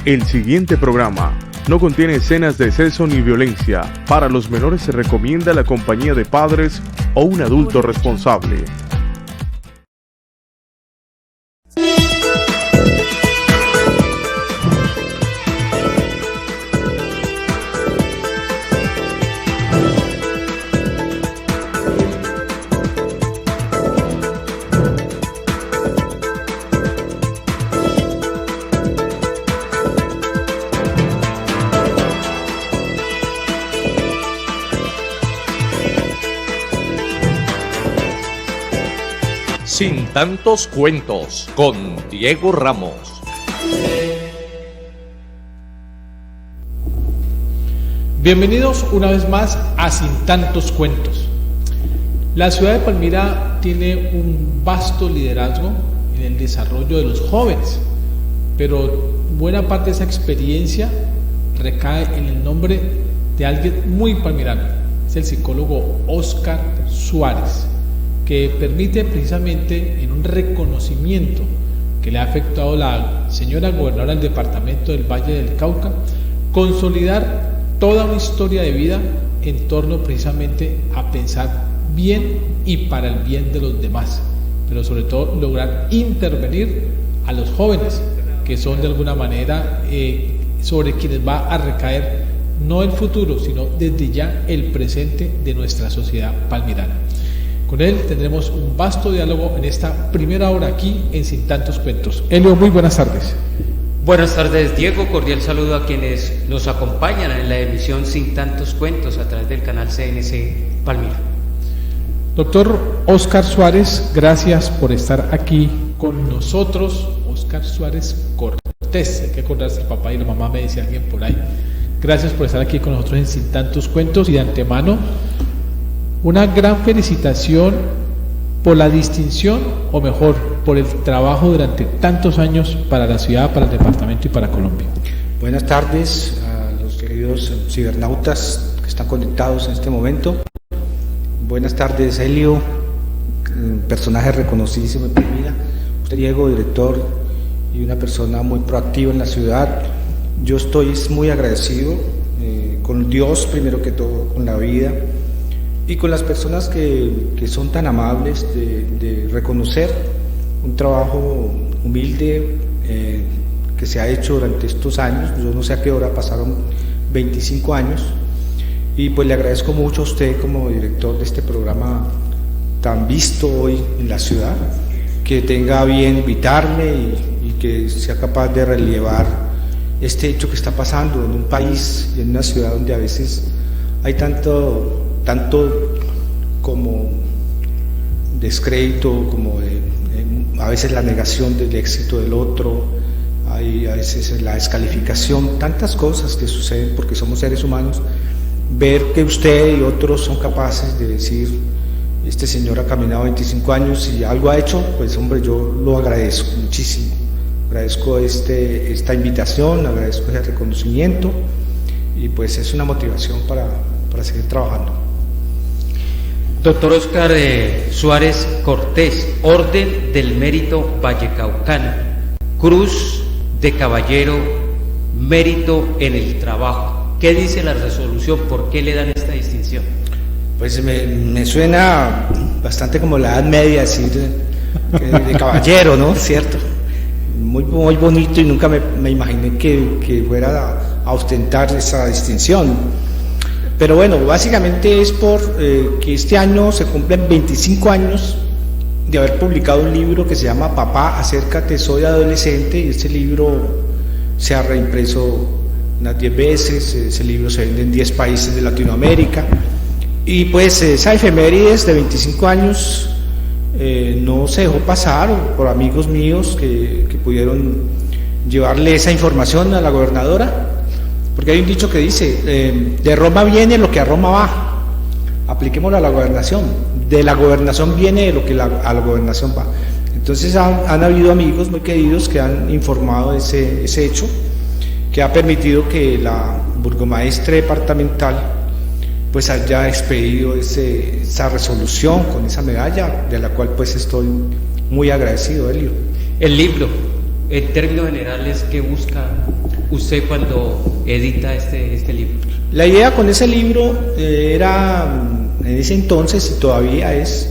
El siguiente programa no contiene escenas de exceso ni violencia. Para los menores se recomienda la compañía de padres o un adulto responsable. Sin tantos cuentos, con Diego Ramos. Bienvenidos una vez más a Sin tantos cuentos. La ciudad de Palmira tiene un vasto liderazgo en el desarrollo de los jóvenes, pero buena parte de esa experiencia recae en el nombre de alguien muy palmirano. Es el psicólogo Óscar Suárez, que permite precisamente, en un reconocimiento que le ha efectuado la señora gobernadora del departamento del Valle del Cauca, consolidar toda una historia de vida en torno precisamente a pensar bien y para el bien de los demás, pero sobre todo lograr intervenir a los jóvenes, que son de alguna manera sobre quienes va a recaer no el futuro, sino desde ya el presente de nuestra sociedad palmirana. Con él tendremos un vasto diálogo en esta primera hora aquí en Sin tantos cuentos. Elio, muy buenas tardes. Buenas tardes, Diego. Cordial saludo a quienes nos acompañan en la emisión Sin tantos cuentos a través del canal CNC Palmira. Doctor Óscar Suárez, gracias por estar aquí con nosotros. Óscar Suárez Cortés, hay que acordarse, el papá y la mamá, me decía alguien por ahí. Gracias por estar aquí con nosotros en Sin tantos cuentos, y de antemano una gran felicitación por la distinción, o mejor, por el trabajo durante tantos años para la ciudad, para el departamento y para Colombia. Buenas tardes a los queridos cibernautas que están conectados en este momento. Buenas tardes, Elio, personaje reconocidísimo en Palmira. Usted, Diego, director y una persona muy proactiva en la ciudad. Yo estoy muy agradecido con Dios, primero que todo, con la vida, y con las personas que son tan amables de reconocer un trabajo humilde que se ha hecho durante estos años. Yo no sé a qué hora pasaron 25 años, y pues le agradezco mucho a usted como director de este programa tan visto hoy en la ciudad, que tenga bien invitarme y que sea capaz de relevar este hecho que está pasando en un país y en una ciudad donde a veces hay tanto como descrédito, como a veces la negación del éxito del otro, hay a veces la descalificación, tantas cosas que suceden porque somos seres humanos. Ver que usted y otros son capaces de decir: este señor ha caminado 25 años y algo ha hecho, pues hombre, yo lo agradezco muchísimo. Agradezco esta invitación, agradezco ese reconocimiento, y pues es una motivación para seguir trabajando. Doctor Óscar Suárez Cortés, Orden del Mérito Vallecaucano, Cruz de Caballero, Mérito en el Trabajo. ¿Qué dice la resolución? ¿Por qué le dan esta distinción? Pues me suena bastante como la Edad Media, decir de caballero, ¿no? ¿Cierto? Muy bonito, y nunca me imaginé que fuera a ostentar esa distinción. Pero bueno, básicamente es que este año se cumplen 25 años de haber publicado un libro que se llama Papá, acércate, soy adolescente, y este libro se ha reimpreso unas 10 veces, ese libro se vende en 10 países de Latinoamérica, y pues esa efemérides de 25 años no se dejó pasar por amigos míos que pudieron llevarle esa información a la gobernadora. Porque hay un dicho que dice, de Roma viene lo que a Roma va. Apliquémoslo a la gobernación. De la gobernación viene lo que a la gobernación va. Entonces han habido amigos muy queridos que han informado ese hecho, que ha permitido que la burgomaestre departamental pues haya expedido esa resolución con esa medalla, de la cual pues estoy muy agradecido, Elio. El libro, En términos generales, ¿qué busca usted cuando edita este libro? La idea con ese libro era, en ese entonces y todavía es,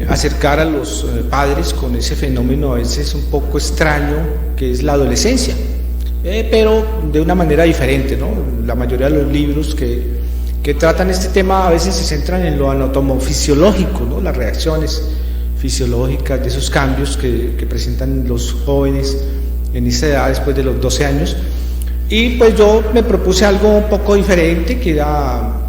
acercar a los padres con ese fenómeno a veces un poco extraño que es la adolescencia, pero de una manera diferente, ¿no? La mayoría de los libros que tratan este tema a veces se centran en lo anatomofisiológico, ¿no? Las reacciones fisiológicas de esos cambios que presentan los jóvenes en esa edad después de los 12 años. Y pues yo me propuse algo un poco diferente, que era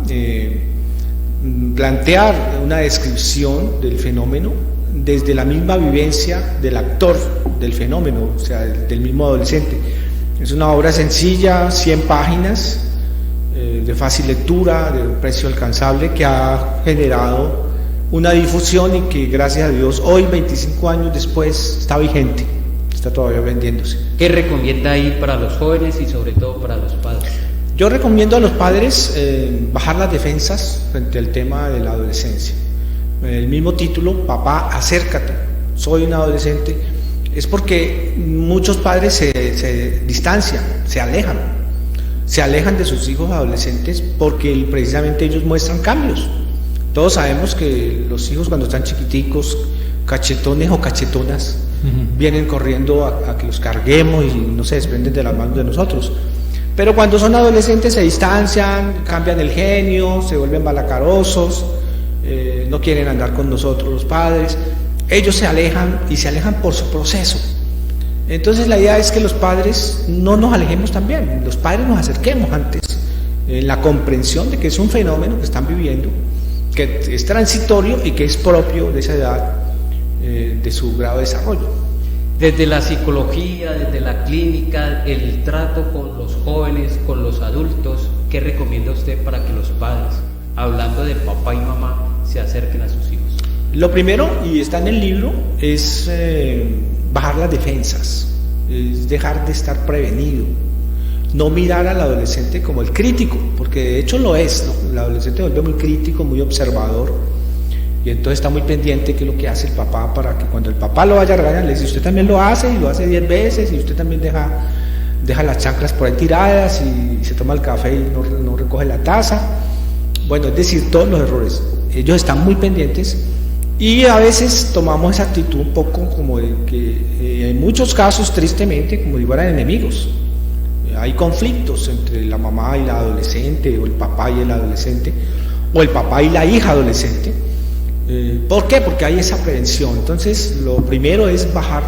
plantear una descripción del fenómeno desde la misma vivencia del actor del fenómeno, o sea, del mismo adolescente. Es una obra sencilla, 100 páginas, de fácil lectura, de un precio alcanzable, que ha generado una difusión y que, gracias a Dios, hoy, 25 años después, está vigente, está todavía vendiéndose. ¿Qué recomienda ahí para los jóvenes y sobre todo para los padres? Yo recomiendo a los padres bajar las defensas frente al tema de la adolescencia. El mismo título, Papá, acércate, soy un adolescente, es porque muchos padres se distancian, se alejan de sus hijos adolescentes porque precisamente ellos muestran cambios. Todos sabemos que los hijos, cuando están chiquiticos, cachetones o cachetonas, vienen corriendo a que los carguemos y no se desprenden de las manos de nosotros. Pero cuando son adolescentes se distancian, cambian el genio, se vuelven malacarosos, no quieren andar con nosotros los padres. Ellos se alejan y se alejan por su proceso. Entonces la idea es que los padres no nos alejemos también, los padres nos acerquemos antes, en la comprensión de que es un fenómeno que están viviendo, que es transitorio y que es propio de esa edad, de su grado de desarrollo. Desde la psicología, desde la clínica, el trato con los jóvenes, con los adultos, ¿qué recomienda usted para que los padres, hablando de papá y mamá, se acerquen a sus hijos? Lo primero, y está en el libro, es bajar las defensas, es dejar de estar prevenido, no mirar al adolescente como el crítico, porque de hecho lo es, ¿no? El adolescente vuelve muy crítico, muy observador, y entonces está muy pendiente de qué es lo que hace el papá, para que cuando el papá lo vaya a regañar, le dice, usted también lo hace, y lo hace 10 veces, y usted también deja las chanclas por ahí tiradas, y se toma el café y no recoge la taza. Bueno, es decir, todos los errores. Ellos están muy pendientes, y a veces tomamos esa actitud un poco como de que en muchos casos, tristemente, como digo, eran enemigos. Hay conflictos entre la mamá y la adolescente, o el papá y el adolescente, o el papá y la hija adolescente. ¿Por qué? Porque hay esa prevención. Entonces, lo primero es bajar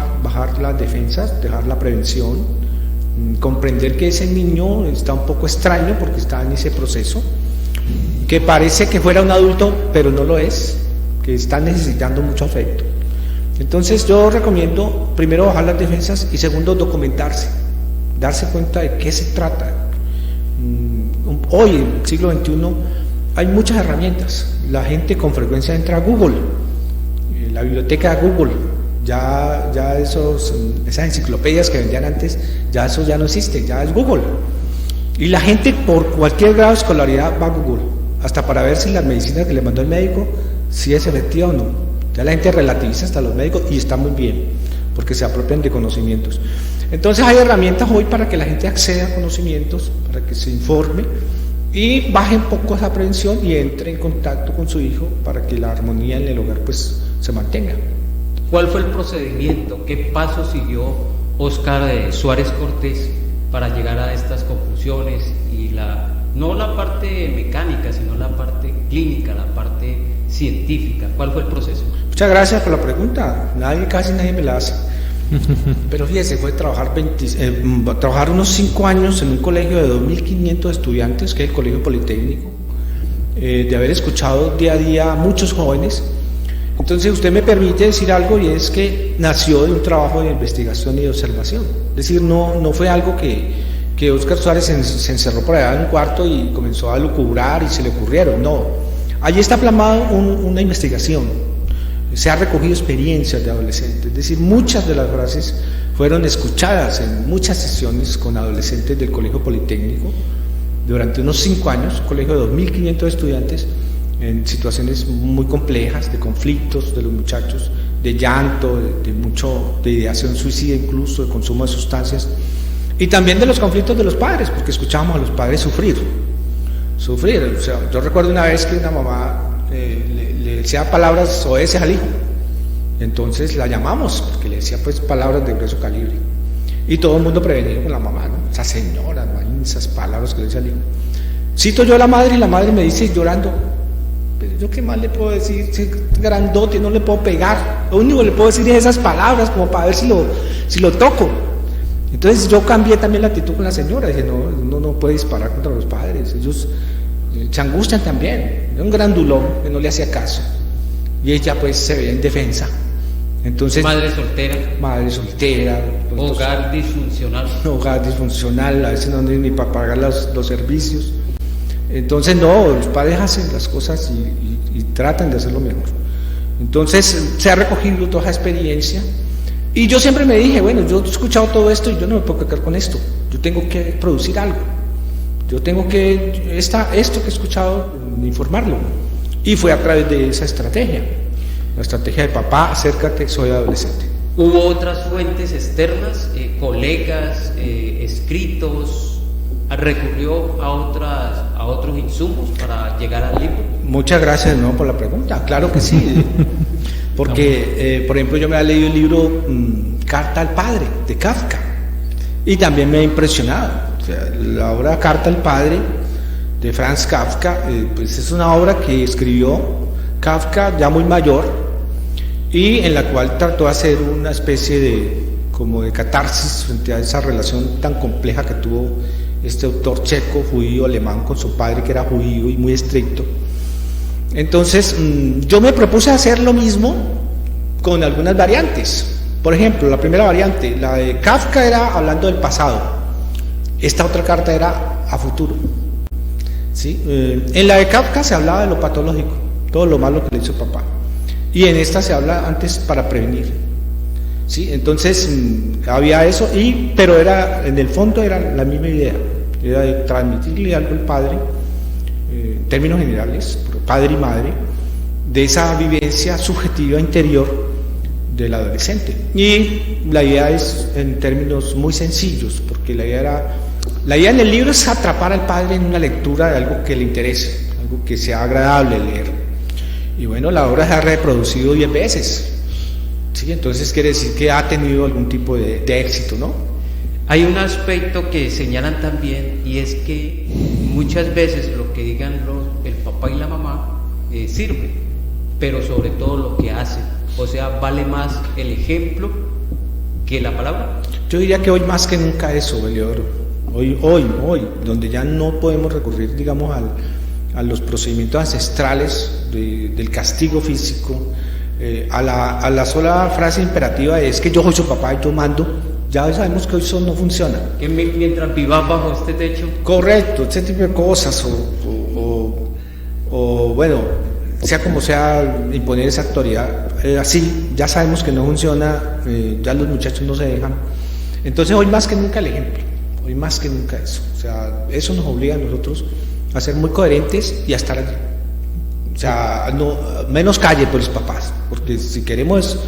las defensas, dejar la prevención, comprender que ese niño está un poco extraño porque está en ese proceso, que parece que fuera un adulto, pero no lo es, que está necesitando mucho afecto. Entonces, yo recomiendo, primero, bajar las defensas y segundo, documentarse, darse cuenta de qué se trata. Hoy, en el siglo XXI, hay muchas herramientas. La gente con frecuencia entra a Google, la biblioteca de Google, ya esas enciclopedias que vendían antes, ya eso ya no existe, ya es Google. Y la gente por cualquier grado de escolaridad va a Google, hasta para ver si la medicina que le mandó el médico, si es efectiva o no. Ya la gente relativiza hasta los médicos y está muy bien, porque se apropian de conocimientos. Entonces hay herramientas hoy para que la gente acceda a conocimientos, para que se informe y baje un poco esa prevención y entre en contacto con su hijo para que la armonía en el hogar pues se mantenga. ¿Cuál fue el procedimiento? ¿Qué paso siguió Óscar Suárez Cortés para llegar a estas conclusiones? Y no la parte mecánica, sino la parte clínica, la parte científica. ¿Cuál fue el proceso? Muchas gracias por la pregunta. Casi nadie me la hace. Pero fíjese, fue trabajar unos 5 años en un colegio de 2.500 estudiantes, que es el Colegio Politécnico, de haber escuchado día a día a muchos jóvenes. Entonces usted me permite decir algo, y es que nació de un trabajo de investigación y de observación. Es decir, no fue algo que Óscar Suárez se encerró por allá en un cuarto y comenzó a lucubrar y se le ocurrieron. No, allí está plasmado una investigación. Se ha recogido experiencias de adolescentes, es decir, muchas de las frases fueron escuchadas en muchas sesiones con adolescentes del Colegio Politécnico durante unos 5 años, un colegio de 2.500 estudiantes en situaciones muy complejas, de conflictos de los muchachos de llanto, de ideación suicida, incluso de consumo de sustancias, y también de los conflictos de los padres, porque escuchábamos a los padres sufrir. O sea, yo recuerdo una vez que una mamá le decía palabras soeces al hijo, entonces la llamamos, porque le decía pues palabras de grueso calibre, y todo el mundo prevenido con la mamá, ¿no? Esa señora, ¿no? Esas palabras que le decía al hijo. Cito yo a la madre, y la madre me dice llorando: pero yo qué más le puedo decir, si es grandote, no le puedo pegar, lo único que le puedo decir es esas palabras como para ver si lo toco. Entonces yo cambié también la actitud con la señora, dije: no, uno no puede disparar contra los padres, ellos se angustian también. Era un grandulón que no le hacía caso, y ella pues se veía en defensa. Entonces, Madre soltera, pues, hogar disfuncional, a veces no tienen ni para pagar los servicios. Entonces no, los padres hacen las cosas y tratan de hacerlo mejor. Entonces se ha recogido toda esa experiencia, y yo siempre me dije: bueno, yo he escuchado todo esto y yo no me puedo quedar con esto, yo tengo que producir algo, yo tengo que esto que he escuchado, informarlo. Y fue a través de esa estrategia, la estrategia de papá, acércate, soy adolescente. ¿Hubo otras fuentes externas, colegas, escritos? ¿Recurrió a otros insumos para llegar al libro? Muchas gracias de nuevo por la pregunta. Claro que sí, porque por ejemplo yo me había leído el libro Carta al Padre de Kafka, y también me ha impresionado. O sea, la obra Carta al Padre de Franz Kafka, pues es una obra que escribió Kafka ya muy mayor, y en la cual trató de hacer una especie de catarsis frente a esa relación tan compleja que tuvo este autor checo, judío, alemán, con su padre, que era judío y muy estricto. Entonces yo me propuse hacer lo mismo con algunas variantes. Por ejemplo, la primera variante, la de Kafka, era hablando del pasado. Esta otra carta era a futuro, ¿sí? En la de Kafka se hablaba de lo patológico, todo lo malo que le hizo papá, y en esta se habla antes para prevenir, ¿sí? Entonces había eso, pero en el fondo era la misma idea, era de transmitirle algo al padre, en términos generales, padre y madre, de esa vivencia subjetiva interior del adolescente. Y la idea es en términos muy sencillos, porque la idea en el libro es atrapar al padre en una lectura de algo que le interese, algo que sea agradable leer. Y bueno, la obra se ha reproducido 10 veces, ¿sí? Entonces quiere decir que ha tenido algún tipo de éxito, ¿no? Hay un aspecto que señalan también, y es que muchas veces lo que digan el papá y la mamá sirve, pero sobre todo lo que hacen. O sea, vale más el ejemplo que la palabra. Yo diría que hoy más que nunca eso, Beliodoro. Hoy, donde ya no podemos recurrir, digamos, a los procedimientos ancestrales del castigo físico, a la sola frase imperativa de: es que yo soy su papá y yo mando. Ya sabemos que eso no funciona. Que mientras vivas bajo este techo. Correcto, ese tipo de cosas, o bueno, sea como sea, imponer esa autoridad así, ya sabemos que no funciona, ya los muchachos no se dejan. Entonces hoy más que nunca el ejemplo, hoy más que nunca eso. O sea, eso nos obliga a nosotros a ser muy coherentes y a estar allí. O sea, menos calle por los papás, porque si queremos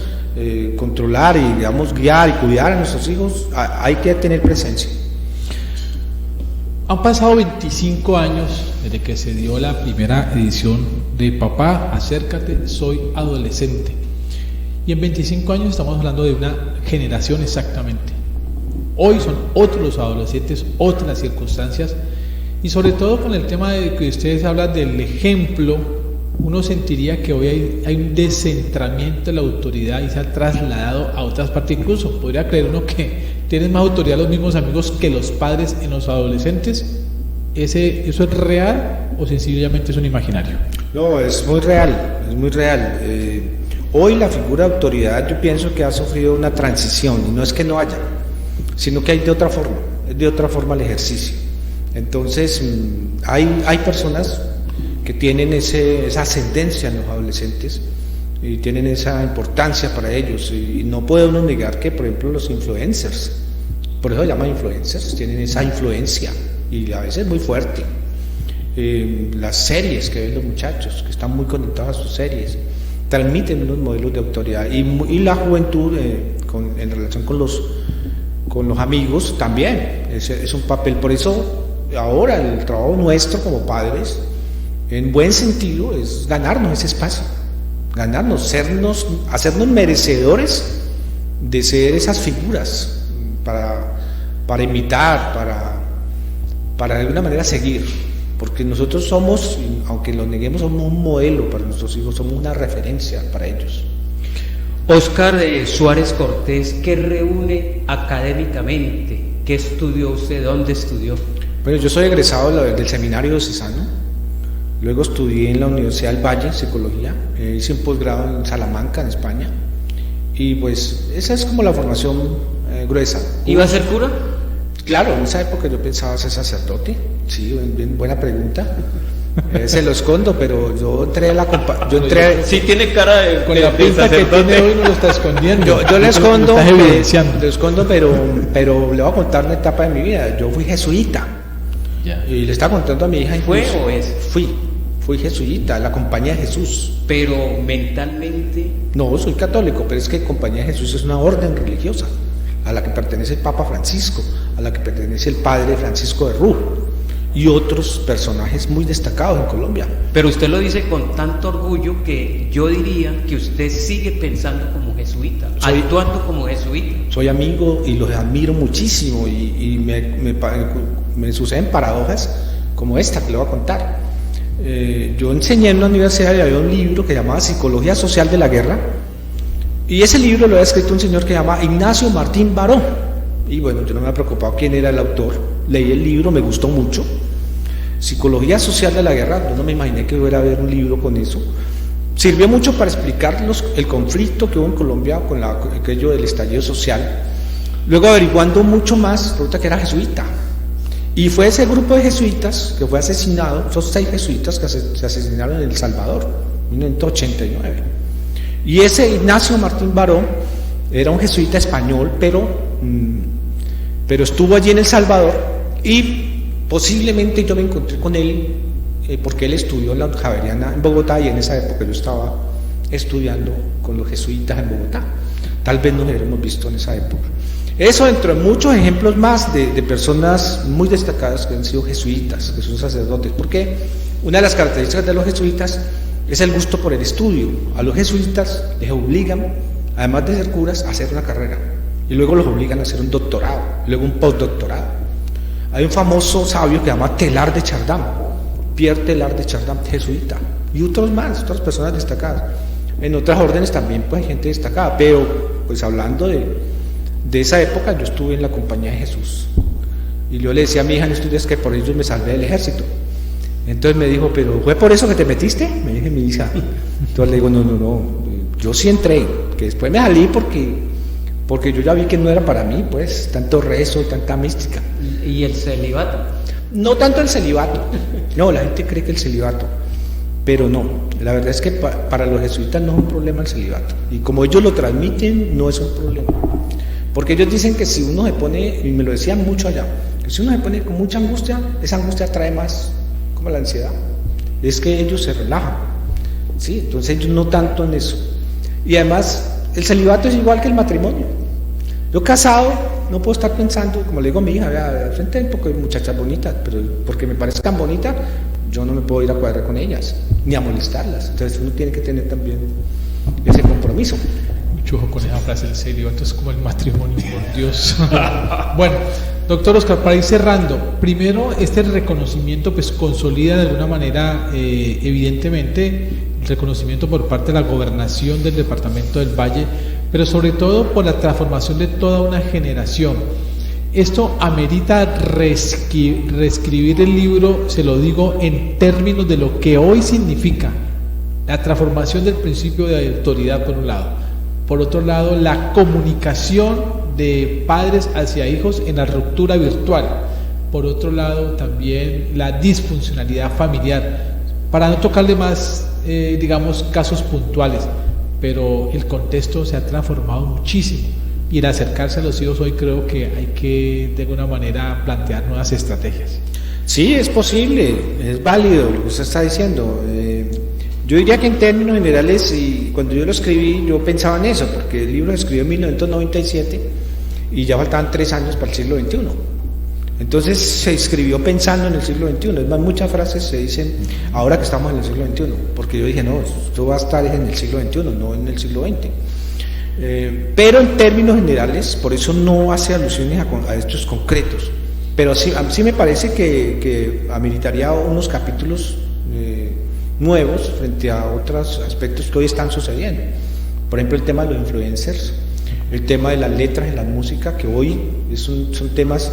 controlar y, digamos, guiar y cuidar a nuestros hijos, hay que tener presencia. Han pasado 25 años desde que se dio la primera edición de Papá, acércate, soy adolescente. Y en 25 años estamos hablando de una generación exactamente. Hoy son otros los adolescentes, otras circunstancias, y sobre todo con el tema de que ustedes hablan del ejemplo. Uno sentiría que hoy hay un descentramiento de la autoridad y se ha trasladado a otras partes. Incluso podría creer uno que tienen más autoridad los mismos amigos que los padres en los adolescentes. ¿Eso es real o sencillamente es un imaginario? No, es muy real, es muy real. Hoy la figura de autoridad, yo pienso que ha sufrido una transición, y no es que no haya, sino que hay de otra forma, es de otra forma el ejercicio. Entonces hay personas que tienen esa ascendencia en los adolescentes y tienen esa importancia para ellos, y no puede uno negar que, por ejemplo, los influencers, por eso se llaman influencers, tienen esa influencia y a veces muy fuerte. Las series que ven los muchachos, que están muy conectados a sus series, transmiten unos modelos de autoridad y la juventud en relación con los amigos también es un papel. Por eso ahora el trabajo nuestro como padres, en buen sentido, es ganarnos ese espacio, hacernos merecedores de ser esas figuras para imitar, para de alguna manera seguir, porque nosotros somos, aunque lo neguemos, somos un modelo para nuestros hijos, somos una referencia para ellos. Óscar Suárez Cortés, ¿qué reúne académicamente? ¿Qué estudió usted? ¿Dónde estudió? Bueno, yo soy egresado del seminario diocesano, luego estudié en la Universidad del Valle, psicología, hice un posgrado en Salamanca, en España, y pues esa es como la formación gruesa. ¿Iba a ser cura? Claro, en esa época yo pensaba ser sacerdote, sí, bien buena pregunta. Se lo escondo, pero yo entré a la sí, tiene cara de con la pinta que tiene hoy no lo está escondiendo. Yo le escondo, lo estás evidenciando. pero le voy a contar una etapa de mi vida. Yo fui jesuita. Ya. Y le estaba contando a mi hija. ¿Fue o es? Fui jesuita, la Compañía de Jesús. Pero mentalmente. No, soy católico, pero es que Compañía de Jesús es una orden religiosa a la que pertenece el Papa Francisco, a la que pertenece el Padre Francisco de Rú y otros personajes muy destacados en Colombia. Pero usted lo dice con tanto orgullo que yo diría que usted sigue pensando como jesuita, actuando como jesuita. Soy amigo y los admiro muchísimo y me suceden paradojas como esta que le voy a contar. Yo enseñé en una universidad y había un libro que llamaba Psicología Social de la Guerra, y ese libro lo había escrito un señor que se llama Ignacio Martín Baró. Y bueno, yo no me había preocupado quién era el autor. Leí el libro, me gustó mucho. Psicología Social de la Guerra, yo no me imaginé que hubiera haber un libro con eso. Sirvió mucho para explicar el conflicto que hubo en Colombia con aquello del estallido social. Luego, averiguando mucho más, resulta que era jesuita. Y fue ese grupo de jesuitas que fue asesinado, esos 6 jesuitas que se asesinaron en El Salvador, en 1989. Y ese Ignacio Martín Baró era un jesuita español, pero estuvo allí en El Salvador, y posiblemente yo me encontré con él porque él estudió en la Javeriana en Bogotá, y en esa época yo estaba estudiando con los jesuitas en Bogotá. Tal vez nos hubiéramos visto en esa época. Eso entre muchos ejemplos más de personas muy destacadas que han sido jesuitas, que son sacerdotes, porque una de las características de los jesuitas es el gusto por el estudio. A los jesuitas les obligan, además de ser curas, a hacer una carrera, y luego los obligan a hacer un doctorado, luego un postdoctorado. Hay un famoso sabio que se llama Telar de Chardin, Pierre Telar de Chardin, jesuita, y otros más, otras personas destacadas. En otras órdenes también pues hay gente destacada, pero pues hablando de esa época, yo estuve en la Compañía de Jesús, y yo le decía a mi hija en estudios que por ellos me salvé del ejército. Entonces me dijo, ¿pero fue por eso que te metiste? Me dije mi hija. Entonces le digo, no, yo sí entré, que después me salí porque yo ya vi que no era para mí, pues, tanto rezo, tanta mística. ¿Y el celibato? No tanto el celibato, no, la gente cree que el celibato, pero no, la verdad es que para los jesuitas no es un problema el celibato, y como ellos lo transmiten, no es un problema, porque ellos dicen que si uno se pone, y me lo decían mucho allá, que si uno se pone con mucha angustia, esa angustia trae más, como la ansiedad, es que ellos se relajan, ¿sí? Entonces ellos no tanto en eso. Y además el celibato es igual que el matrimonio. Yo casado no puedo estar pensando, como le digo a mi hija, vea, frente a un poco de muchachas bonitas, pero porque me parezcan bonitas, yo no me puedo ir a cuadrar con ellas, ni a molestarlas. Entonces uno tiene que tener también ese compromiso. Mucho ojo con esa frase, el celibato es como el matrimonio, por Dios. Bueno, doctor Óscar, para ir cerrando, primero este reconocimiento pues consolida de alguna manera, evidentemente, el reconocimiento por parte de la gobernación del departamento del Valle, pero sobre todo por la transformación de toda una generación. Esto amerita reescribir el libro, se lo digo en términos de lo que hoy significa la transformación del principio de autoridad por un lado, por otro lado la comunicación de padres hacia hijos en la ruptura virtual, por otro lado también la disfuncionalidad familiar, para no tocarle más digamos casos puntuales, pero el contexto se ha transformado muchísimo, y el acercarse a los hijos hoy creo que hay que de alguna manera plantear nuevas estrategias. Sí, es posible, es válido lo que usted está diciendo. Yo diría que en términos generales, y cuando yo lo escribí, yo pensaba en eso, porque el libro lo escribió en 1997 y ya faltaban 3 años para el siglo XXI. Entonces se escribió pensando en el siglo XXI. Es más, muchas frases se dicen ahora que estamos en el siglo XXI, porque yo dije, no, esto va a estar en el siglo XXI, no en el siglo XX. Pero en términos generales, por eso no hace alusiones a hechos concretos. Pero sí, a mí sí me parece que ameritaría unos capítulos nuevos frente a otros aspectos que hoy están sucediendo. Por ejemplo, el tema de los influencers, el tema de las letras en la música, que hoy son temas,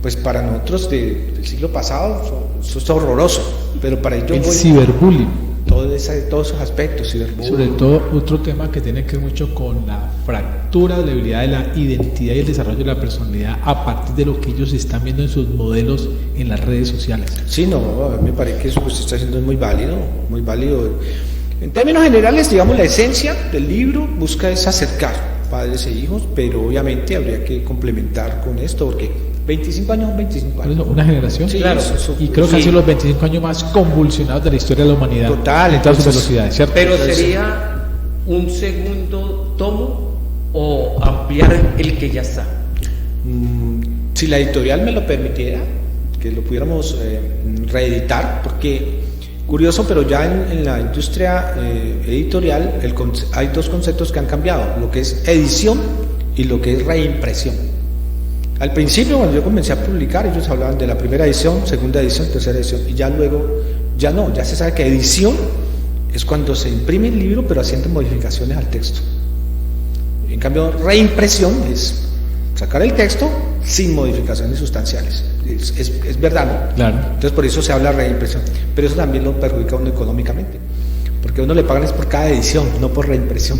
pues para nosotros del siglo pasado, eso es horroroso, pero para ellos El hoy, ciberbullying. todos esos aspectos, ciberbullying. Sobre todo otro tema que tiene que ver mucho con la fractura, la debilidad de la identidad y el desarrollo de la personalidad a partir de lo que ellos están viendo en sus modelos en las redes sociales. Sí, no, a mí me parece que eso que usted está haciendo es muy válido, muy válido. En términos generales, digamos, la esencia del libro busca es acercar padres e hijos, pero obviamente habría que complementar con esto, porque 25 años son 25 años. Una generación, Sí, claro. eso, Y creo que han sido los 25 años más convulsionados de la historia de la humanidad. Total, En todas sus entonces, velocidades, ¿cierto? Pero sería un segundo tomo o ampliar el que ya está. Si la editorial me lo permitiera, que lo pudiéramos reeditar, porque curioso, pero ya en la industria editorial hay 2 conceptos que han cambiado, lo que es edición y lo que es reimpresión. Al principio, cuando yo comencé a publicar, ellos hablaban de la primera edición, segunda edición, tercera edición, y ya luego, ya no, ya se sabe que edición es cuando se imprime el libro, pero haciendo modificaciones al texto. En cambio, reimpresión es sacar el texto sin modificaciones sustanciales. Es verdad, ¿no? Claro. Entonces, por eso se habla de reimpresión, pero eso también lo perjudica a uno económicamente, porque a uno le pagan es por cada edición, no por reimpresión.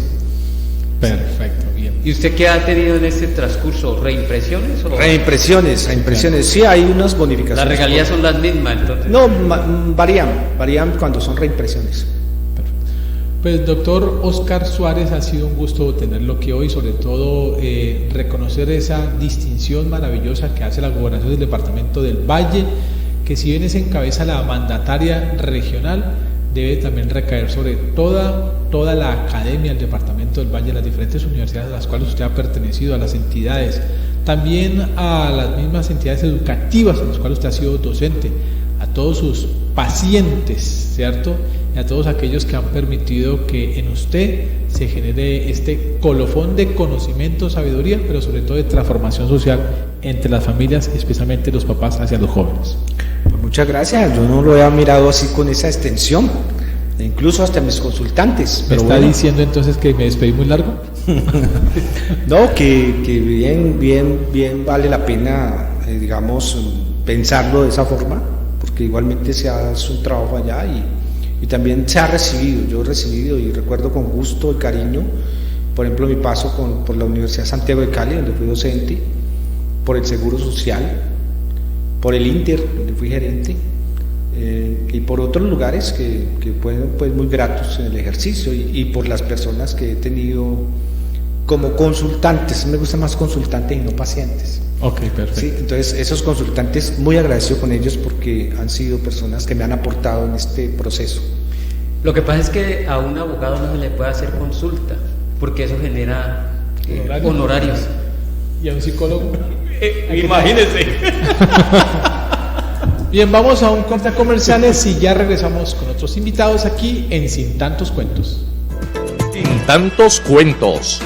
Perfecto, bien. ¿Y usted qué ha tenido en este transcurso? ¿Reimpresiones? O Reimpresiones, sí hay unas bonificaciones. las regalías son las mismas, entonces? No, varían cuando son reimpresiones. Pues doctor Oscar Suárez, ha sido un gusto tenerlo aquí hoy, sobre todo reconocer esa distinción maravillosa que hace la gobernación del departamento del Valle, que si bien es encabeza la mandataria regional, debe también recaer sobre toda la academia del departamento del Valle, las diferentes universidades a las cuales usted ha pertenecido, a las entidades, también a las mismas entidades educativas en las cuales usted ha sido docente, a todos sus pacientes, ¿cierto? Y a todos aquellos que han permitido que en usted se genere este colofón de conocimiento, sabiduría, pero sobre todo de transformación social entre las familias, especialmente los papás hacia los jóvenes. Pues muchas gracias, yo no lo había mirado así con esa extensión, incluso hasta mis consultantes. ¿Me Pero está bueno, diciendo entonces que me despedí muy largo? no, que bien vale la pena, digamos, pensarlo de esa forma, porque igualmente se hace un trabajo allá y también se ha recibido, yo he recibido y recuerdo con gusto y cariño, por ejemplo, mi paso por la Universidad Santiago de Cali, donde fui docente, por el Seguro Social, por el Inter, donde fui gerente, y por otros lugares que fueron pues muy gratos en el ejercicio y por las personas que he tenido como consultantes. Me gusta más consultantes y no pacientes. Ok, perfecto. Sí, entonces esos consultantes, muy agradecido con ellos porque han sido personas que me han aportado en este proceso. Lo que pasa es que a un abogado no se le puede hacer consulta, porque eso genera honorarios. ¿Y a un psicólogo? Imagínense. Bien, vamos a un corte a comerciales y ya regresamos con otros invitados aquí en Sin Tantos Cuentos. Sin Tantos Cuentos.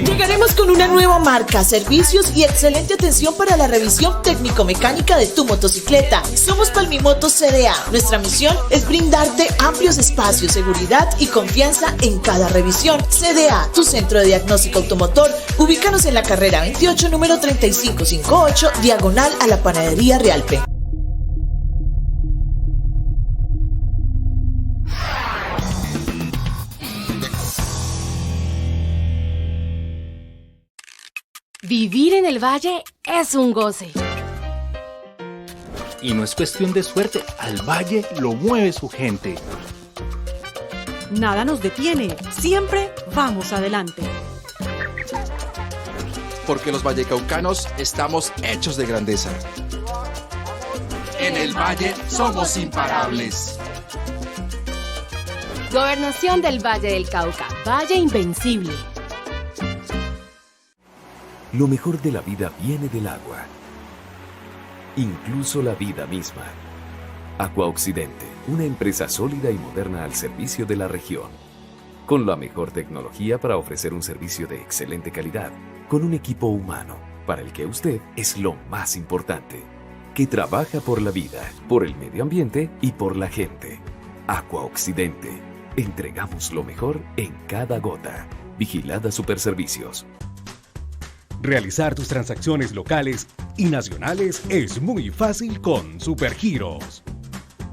Llegaremos con una nueva marca, servicios y excelente atención para la revisión técnico-mecánica de tu motocicleta. Somos Palmimotos CDA. Nuestra misión es brindarte amplios espacios, seguridad y confianza en cada revisión. CDA, tu centro de diagnóstico automotor. Ubícanos en la carrera 28, número 3558, diagonal a la panadería Realpe. Vivir en el Valle es un goce. Y no es cuestión de suerte, al Valle lo mueve su gente. Nada nos detiene, siempre vamos adelante. Porque los vallecaucanos estamos hechos de grandeza. En el Valle somos imparables. Gobernación del Valle del Cauca, Valle Invencible. Lo mejor de la vida viene del agua, incluso la vida misma. Aqua Occidente, una empresa sólida y moderna al servicio de la región, con la mejor tecnología para ofrecer un servicio de excelente calidad, con un equipo humano, para el que usted es lo más importante, que trabaja por la vida, por el medio ambiente y por la gente. Aqua Occidente, entregamos lo mejor en cada gota. Vigilada Superservicios. Realizar tus transacciones locales y nacionales es muy fácil con Supergiros.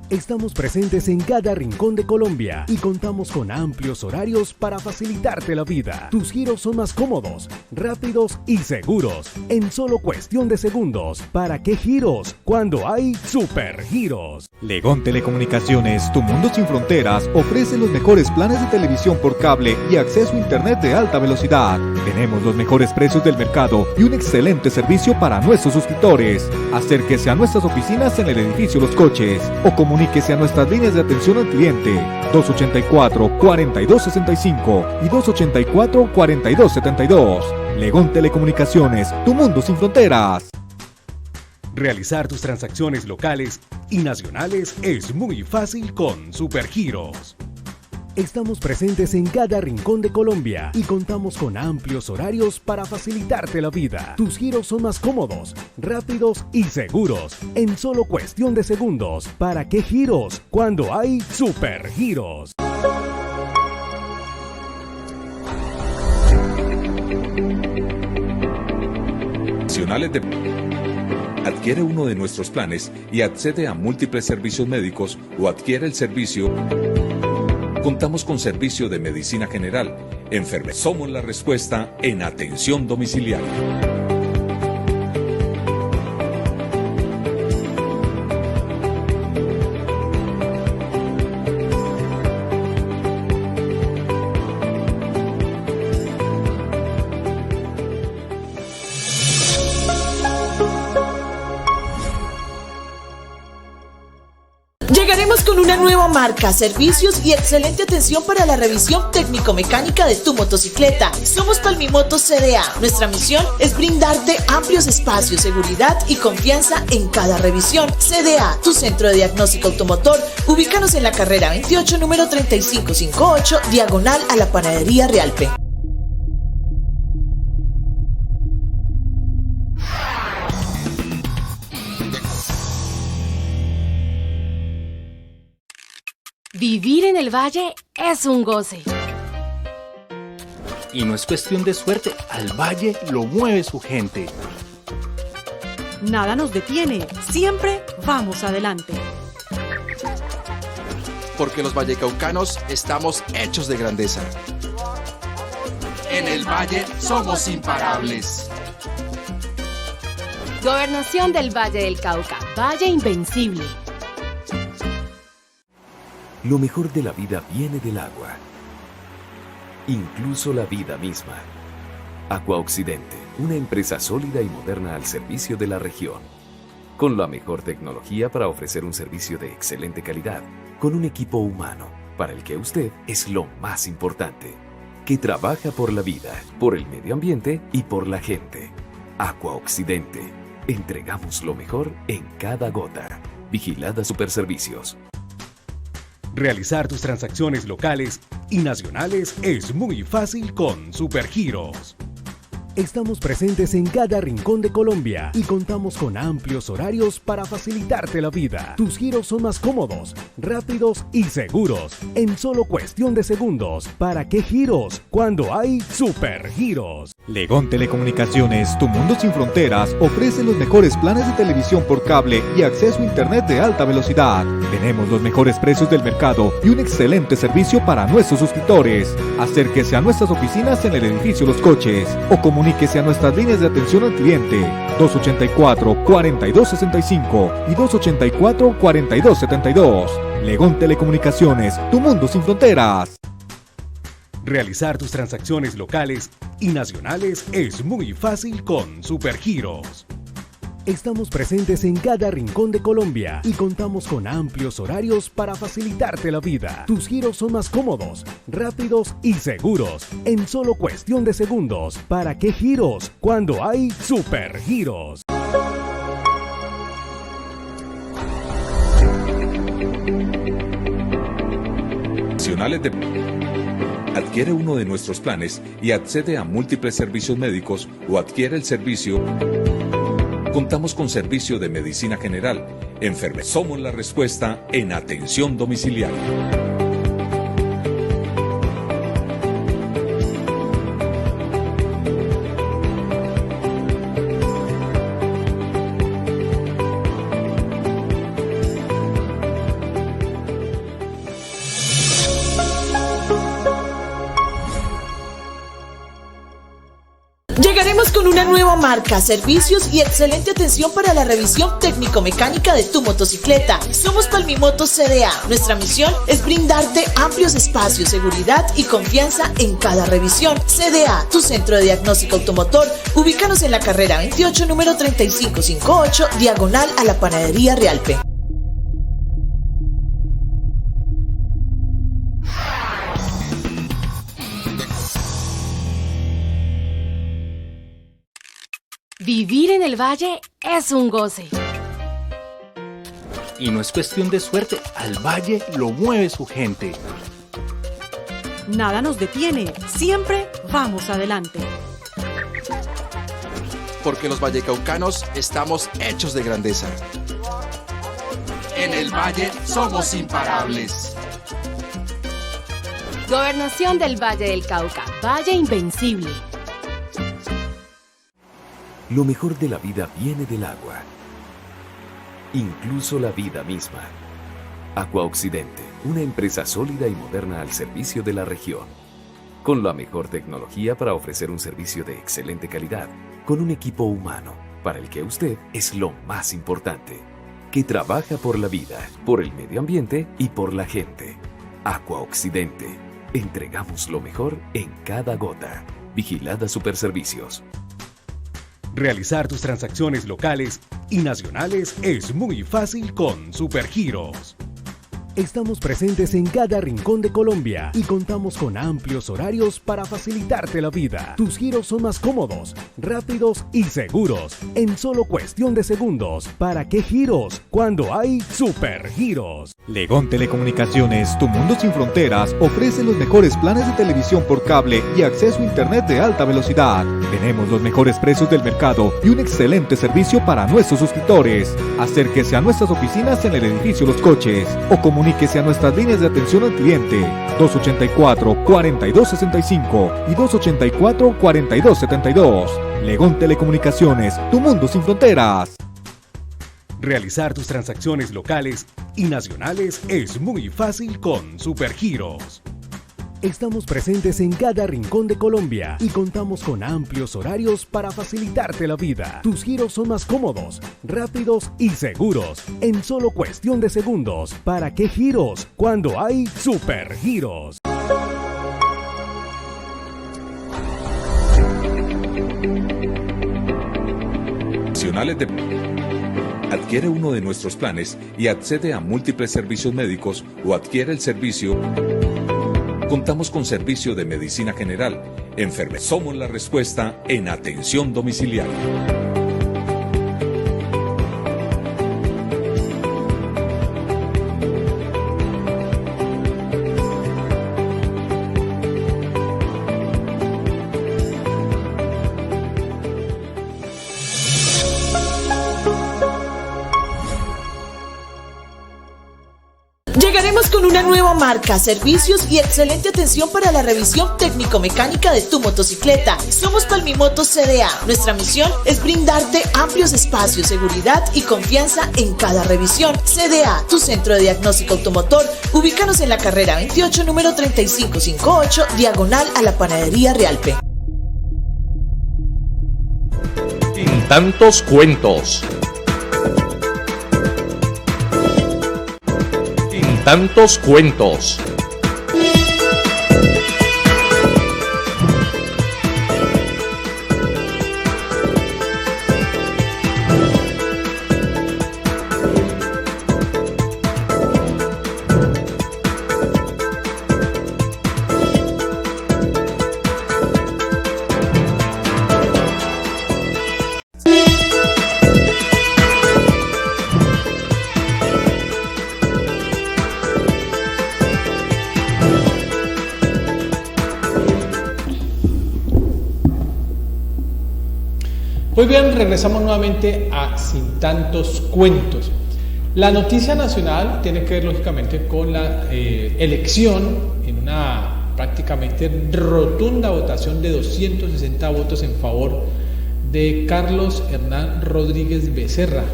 Estamos presentes en cada rincón de Colombia y contamos con amplios horarios para facilitarte la vida. Tus giros son más cómodos, rápidos y seguros, en solo cuestión de segundos. ¿Para qué giros? Cuando hay Supergiros. Legón Telecomunicaciones, tu mundo sin fronteras, ofrece los mejores planes de televisión por cable y acceso a internet de alta velocidad. Tenemos los mejores precios del mercado y un excelente servicio para nuestros suscriptores. Acérquese a nuestras oficinas en el edificio Los Coches o comuníquese a nuestras líneas de atención al cliente 284-4265 y 284-4272. Legón Telecomunicaciones, tu mundo sin fronteras. Realizar tus transacciones locales y nacionales es muy fácil con Supergiros. Estamos presentes en cada rincón de Colombia y contamos con amplios horarios para facilitarte la vida. Tus giros son más cómodos, rápidos y seguros, en solo cuestión de segundos. ¿Para qué giros? Cuando hay Supergiros. Adquiere uno de nuestros planes y accede a múltiples servicios médicos o adquiere el servicio. Contamos con servicio de medicina general, enfermería. Somos la respuesta en atención domiciliaria. Llegaremos con una nueva marca, servicios y excelente atención para la revisión técnico-mecánica de tu motocicleta. Somos Palmimotos CDA. Nuestra misión es brindarte amplios espacios, seguridad y confianza en cada revisión. CDA, tu centro de diagnóstico automotor. Ubícanos en la carrera 28, número 3558, diagonal a la panadería Realpe. Vivir en el Valle es un goce. Y no es cuestión de suerte, al Valle lo mueve su gente. Nada nos detiene, siempre vamos adelante. Porque los vallecaucanos estamos hechos de grandeza. En el Valle somos imparables. Gobernación del Valle del Cauca, Valle Invencible. Lo mejor de la vida viene del agua, incluso la vida misma. Aqua Occidente, una empresa sólida y moderna al servicio de la región, con la mejor tecnología para ofrecer un servicio de excelente calidad, con un equipo humano, para el que usted es lo más importante, que trabaja por la vida, por el medio ambiente y por la gente. Aqua Occidente, entregamos lo mejor en cada gota. Vigilada Superservicios. Realizar tus transacciones locales y nacionales es muy fácil con Supergiros. Estamos presentes en cada rincón de Colombia y contamos con amplios horarios para facilitarte la vida. Tus giros son más cómodos, rápidos y seguros, en solo cuestión de segundos. ¿Para qué giros? Cuando hay Supergiros. Legón Telecomunicaciones, tu mundo sin fronteras, ofrece los mejores planes de televisión por cable y acceso a internet de alta velocidad. Tenemos los mejores precios del mercado y un excelente servicio para nuestros suscriptores. Acérquese a nuestras oficinas en el edificio Los Coches o comuníquese a nuestras líneas de atención al cliente 284-4265 y 284-4272. Legón Telecomunicaciones, tu mundo sin fronteras. Realizar tus transacciones locales y nacionales es muy fácil con Supergiros. Estamos presentes en cada rincón de Colombia y contamos con amplios horarios para facilitarte la vida. Tus giros son más cómodos, rápidos y seguros, en solo cuestión de segundos. ¿Para qué giros? Cuando hay supergiros. Adquiere uno de nuestros planes y accede a múltiples servicios médicos o adquiere el servicio. Contamos con servicio de medicina general, enfermería. Somos la respuesta en atención domiciliaria. Llegaremos con una nueva marca, servicios y excelente atención para la revisión técnico-mecánica de tu motocicleta. Somos Palmimotos CDA. Nuestra misión es brindarte amplios espacios, seguridad y confianza en cada revisión. CDA, tu centro de diagnóstico automotor. Ubícanos en la carrera 28, número 3558, diagonal a la panadería Realpe. Vivir en el valle es un goce. Y no es cuestión de suerte, al valle lo mueve su gente. Nada nos detiene, siempre vamos adelante. Porque los vallecaucanos estamos hechos de grandeza. En el valle somos imparables. Gobernación del Valle del Cauca, Valle Invencible. Lo mejor de la vida viene del agua, incluso la vida misma. Aqua Occidente, una empresa sólida y moderna al servicio de la región, con la mejor tecnología para ofrecer un servicio de excelente calidad, con un equipo humano, para el que usted es lo más importante, que trabaja por la vida, por el medio ambiente y por la gente. Aqua Occidente, entregamos lo mejor en cada gota. Vigilada Superservicios. Realizar tus transacciones locales y nacionales es muy fácil con Supergiros. Estamos presentes en cada rincón de Colombia y contamos con amplios horarios para facilitarte la vida. Tus giros son más cómodos, rápidos y seguros, en solo cuestión de segundos. ¿Para qué giros? Cuando hay supergiros. Legón Telecomunicaciones, tu mundo sin fronteras, ofrece los mejores planes de televisión por cable y acceso a internet de alta velocidad. Tenemos los mejores precios del mercado y un excelente servicio para nuestros suscriptores. Acérquese a nuestras oficinas en el edificio Los Coches o comuníquese a nuestras líneas de atención al cliente 284-4265 y 284-4272. Legón Telecomunicaciones, tu mundo sin fronteras. Realizar tus transacciones locales y nacionales es muy fácil con Supergiros. Estamos presentes en cada rincón de Colombia y contamos con amplios horarios para facilitarte la vida. Tus giros son más cómodos, rápidos y seguros, en solo cuestión de segundos. ¿Para qué giros? Cuando hay supergiros. Adquiere uno de nuestros planes y accede a múltiples servicios médicos o adquiere el servicio. Contamos con servicio de medicina general, enfermería. Somos la respuesta en atención domiciliaria. Llegaremos con una nueva marca, servicios y excelente atención para la revisión técnico-mecánica de tu motocicleta. Somos Palmimotos CDA. Nuestra misión es brindarte amplios espacios, seguridad y confianza en cada revisión. CDA, tu centro de diagnóstico automotor. Ubícanos en la carrera 28, número 3558, diagonal a la panadería Realpe. En tantos cuentos. Tantos cuentos. Pues bien, regresamos nuevamente a Sin Tantos Cuentos. La noticia nacional tiene que ver lógicamente con la elección en una prácticamente rotunda votación de 260 votos en favor de Carlos Hernán Rodríguez Becerra,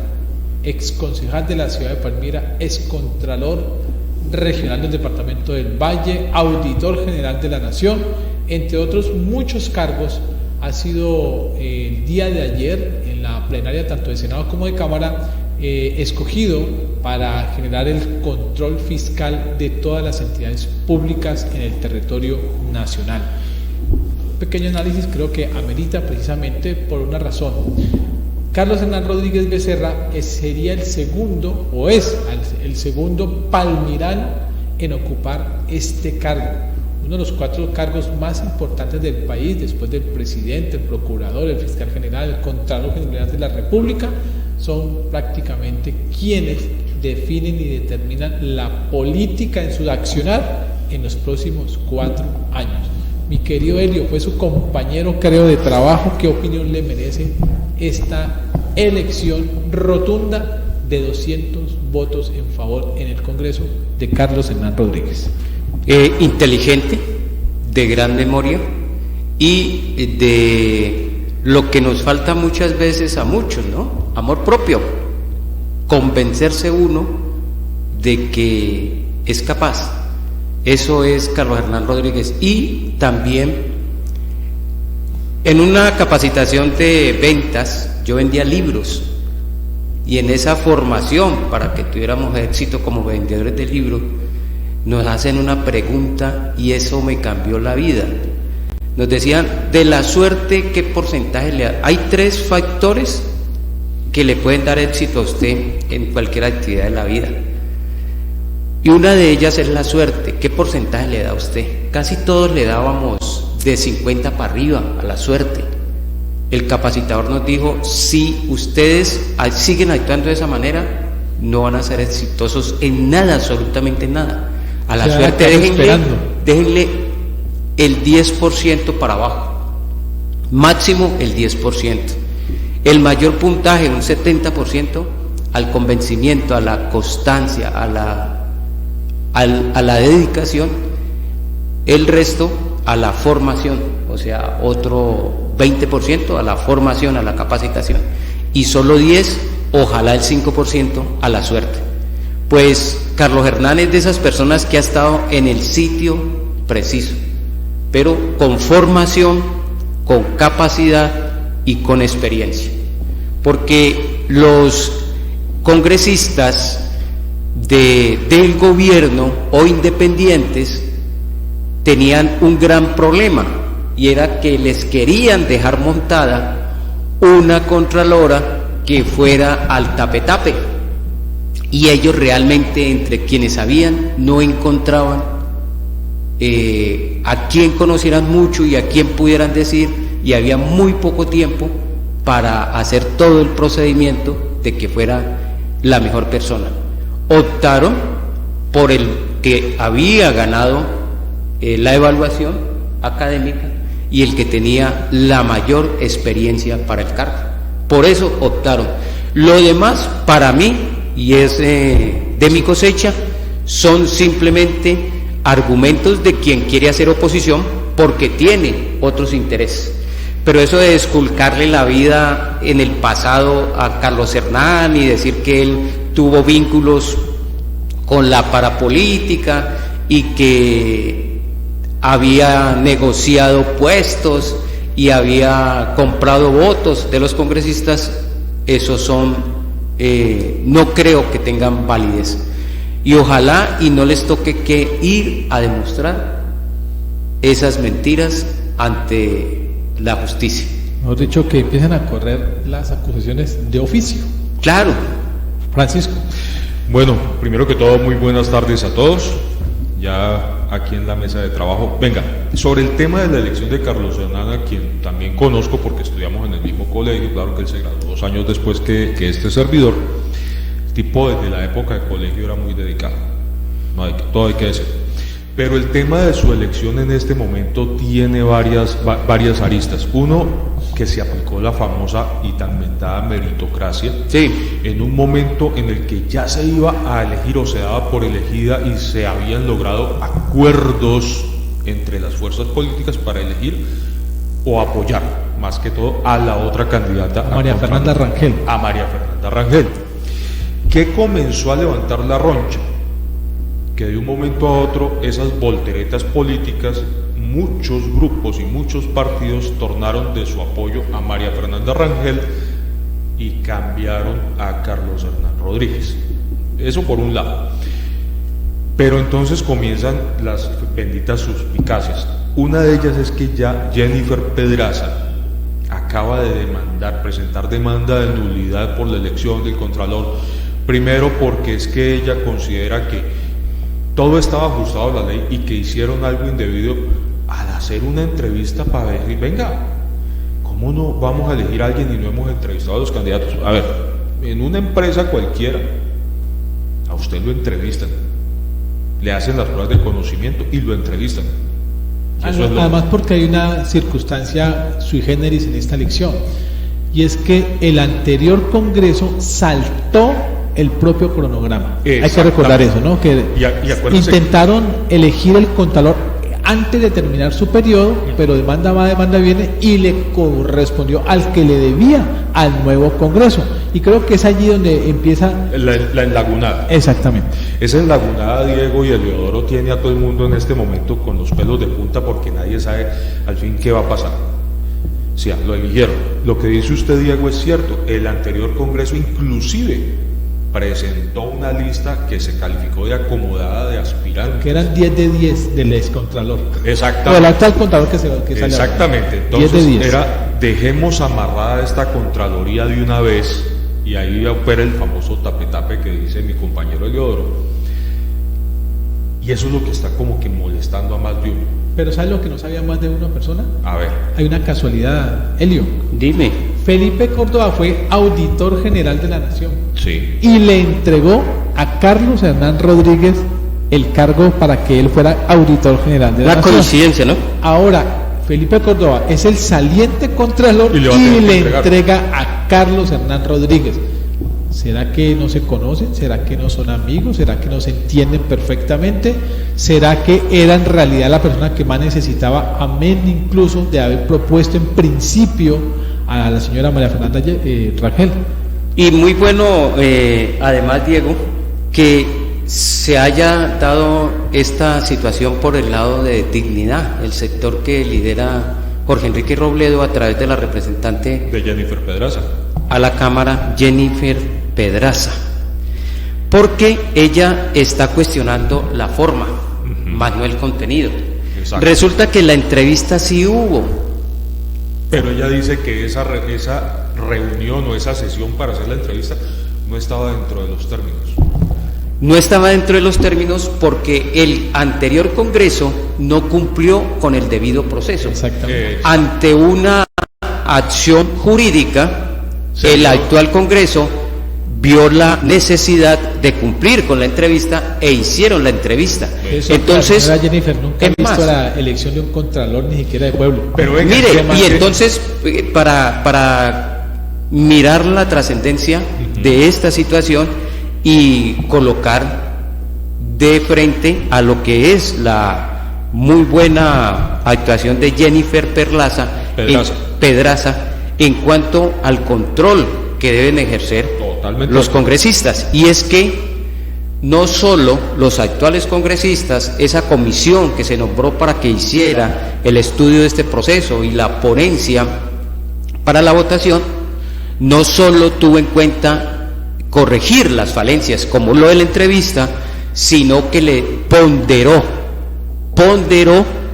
ex concejal de la ciudad de Palmira, ex contralor regional del departamento del Valle, auditor general de la Nación, entre otros muchos cargos. Ha sido el día de ayer en la plenaria tanto de Senado como de Cámara escogido para generar el control fiscal de todas las entidades públicas en el territorio nacional. Un pequeño análisis creo que amerita precisamente por una razón. Carlos Hernán Rodríguez Becerra sería el segundo, o es el segundo palmirano en ocupar este cargo, uno de los 4 cargos más importantes del país, después del presidente, el procurador, el fiscal general, el contralor general de la República. Son prácticamente quienes definen y determinan la política en su accionar en los próximos 4 años. Mi querido Helio, fue su compañero, creo, de trabajo. ¿Qué opinión le merece esta elección rotunda de 200 votos en favor en el Congreso de Carlos Hernán Rodríguez? Inteligente, de gran memoria y de lo que nos falta muchas veces a muchos, ¿no? Amor propio, convencerse uno de que es capaz. Eso es Carlos Hernán Rodríguez. Y también en una capacitación de ventas yo vendía libros, y en esa formación para que tuviéramos éxito como vendedores de libros nos hacen una pregunta y eso me cambió la vida. Nos decían, de la suerte, ¿qué porcentaje le da? Hay 3 factores que le pueden dar éxito a usted en cualquier actividad de la vida. Y una de ellas es la suerte. ¿Qué porcentaje le da a usted? Casi todos le dábamos de 50 para arriba a la suerte. El capacitador nos dijo, si ustedes siguen actuando de esa manera, no van a ser exitosos en nada, absolutamente nada. A la suerte déjenle el 10% para abajo, máximo el 10%. El mayor puntaje, un 70%, al convencimiento, a la constancia, a la dedicación. El resto a la formación, o sea, otro 20% a la formación, a la capacitación, y solo 10, ojalá el 5% a la suerte. Pues Carlos Hernán es de esas personas que ha estado en el sitio preciso, pero con formación, con capacidad y con experiencia, porque los congresistas del gobierno o independientes tenían un gran problema, y era que les querían dejar montada una contralora que fuera al tape-tape, y ellos realmente, entre quienes sabían, no encontraban a quien conocieran mucho y a quien pudieran decir, y había muy poco tiempo para hacer todo el procedimiento de que fuera la mejor persona. Optaron por el que había ganado la evaluación académica y el que tenía la mayor experiencia para el cargo. Por eso optaron. Lo demás, para mí, y es de mi cosecha, son simplemente argumentos de quien quiere hacer oposición porque tiene otros intereses. Pero eso de esculcarle la vida en el pasado a Carlos Hernán y decir que él tuvo vínculos con la parapolítica y que había negociado puestos y había comprado votos de los congresistas, esos son no creo que tengan validez, y ojalá y no les toque que ir a demostrar esas mentiras ante la justicia. Hemos dicho que empiezan a correr las acusaciones de oficio. Claro. Francisco. Bueno, primero que todo, muy buenas tardes a todos, ya aquí en la mesa de trabajo. Venga, sobre el tema de la elección de Carlos Hernán, a quien también conozco porque estudiamos en el mismo colegio, claro que él se graduó 2 años después que este servidor. El tipo desde la época de colegio era muy dedicado, todo hay que decir. Pero el tema de su elección en este momento tiene varias aristas. Uno, que se aplicó la famosa y tan mentada meritocracia, sí, en un momento en el que ya se iba a elegir o se daba por elegida y se habían logrado acuerdos entre las fuerzas políticas para elegir o apoyar, más que todo, a la otra candidata, a María Fernanda Rangel. A María Fernanda Rangel, que comenzó a levantar la roncha, que de un momento a otro esas volteretas políticas, muchos grupos y muchos partidos tornaron de su apoyo a María Fernanda Rangel y cambiaron a Carlos Hernán Rodríguez. Eso por un lado. Pero entonces comienzan las benditas suspicacias. Una de ellas es que ya Jennifer Pedraza acaba de presentar demanda de nulidad por la elección del Contralor. Primero porque es que ella considera que todo estaba ajustado a la ley y que hicieron algo indebido al hacer una entrevista para decir, venga, ¿cómo no vamos a elegir a alguien y no hemos entrevistado a los candidatos? A ver, en una empresa cualquiera, a usted lo entrevistan, le hacen las pruebas de conocimiento y lo entrevistan. Además porque hay una circunstancia sui generis en esta elección, y es que el anterior Congreso saltó el propio cronograma. Hay que recordar eso, ¿no? Que intentaron elegir el Contralor antes de terminar su periodo, pero demanda va, demanda viene, y le correspondió al que le debía al nuevo Congreso. Y creo que es allí donde empieza la enlagunada. Exactamente. Esa enlagunada, Diego, y Eliodoro tiene a todo el mundo en este momento con los pelos de punta, porque nadie sabe al fin qué va a pasar. O sea, lo eligieron. Lo que dice usted, Diego, es cierto. El anterior Congreso inclusive presentó una lista que se calificó de acomodada de aspirantes. Que eran 10 de 10 del excontralor. Exactamente. O el actual Contralor que salió. Exactamente. Entonces 10 de 10. Era, dejemos amarrada esta Contraloría de una vez, y ahí opera el famoso tape-tape que dice mi compañero Eliodoro. Y eso es lo que está como que molestando a más de uno. Pero ¿sabes lo que no sabía más de una persona? A ver. Hay una casualidad, Elio. Dime. Felipe Córdoba fue auditor general de la Nación. Sí. Y le entregó a Carlos Hernán Rodríguez el cargo para que él fuera auditor general de la Nación. Una coincidencia, ¿no? Ahora, Felipe Córdoba es el saliente Contralor y le entrega a Carlos Hernán Rodríguez. ¿Será que no se conocen? ¿Será que no son amigos? ¿Será que no se entienden perfectamente? ¿Será que era en realidad la persona que más necesitaba, amén incluso de haber propuesto en principio a la señora María Fernanda Rangel? Y muy bueno, además, Diego, que se haya dado esta situación por el lado de Dignidad, el sector que lidera Jorge Enrique Robledo a través de la representante de Jennifer Pedraza a la Cámara, Jennifer Pedraza, porque ella está cuestionando la forma, más no el contenido. Exacto. Resulta que la entrevista sí hubo, pero ella dice que esa reunión o esa sesión para hacer la entrevista no estaba dentro de los términos. No estaba dentro de los términos porque el anterior Congreso no cumplió con el debido proceso. Exactamente. Ante una acción jurídica, el actual Congreso vio la necesidad de cumplir con la entrevista e hicieron la entrevista. Eso, entonces, la Jennifer nunca ha visto la elección de un contralor ni siquiera de pueblo. Pero venga, mire, y entonces para mirar la trascendencia de esta situación y colocar de frente a lo que es la muy buena actuación de Jennifer Pedraza en cuanto al control que deben ejercer los congresistas, y es que no solo los actuales congresistas, esa comisión que se nombró para que hiciera el estudio de este proceso y la ponencia para la votación, no solo tuvo en cuenta corregir las falencias como lo de la entrevista, sino que le ponderó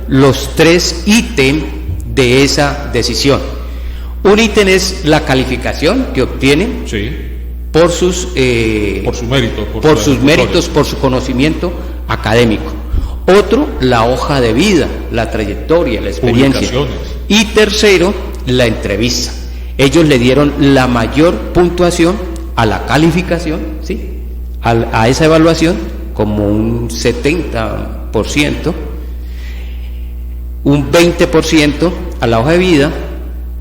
los 3 ítems de esa decisión. Un ítem es la calificación que obtienen por sus méritos, por su conocimiento académico. Otro, la hoja de vida, la trayectoria, la experiencia. Y tercero, la entrevista. Ellos le dieron la mayor puntuación a la calificación, ¿sí? A esa evaluación, como un 70%, un 20% a la hoja de vida,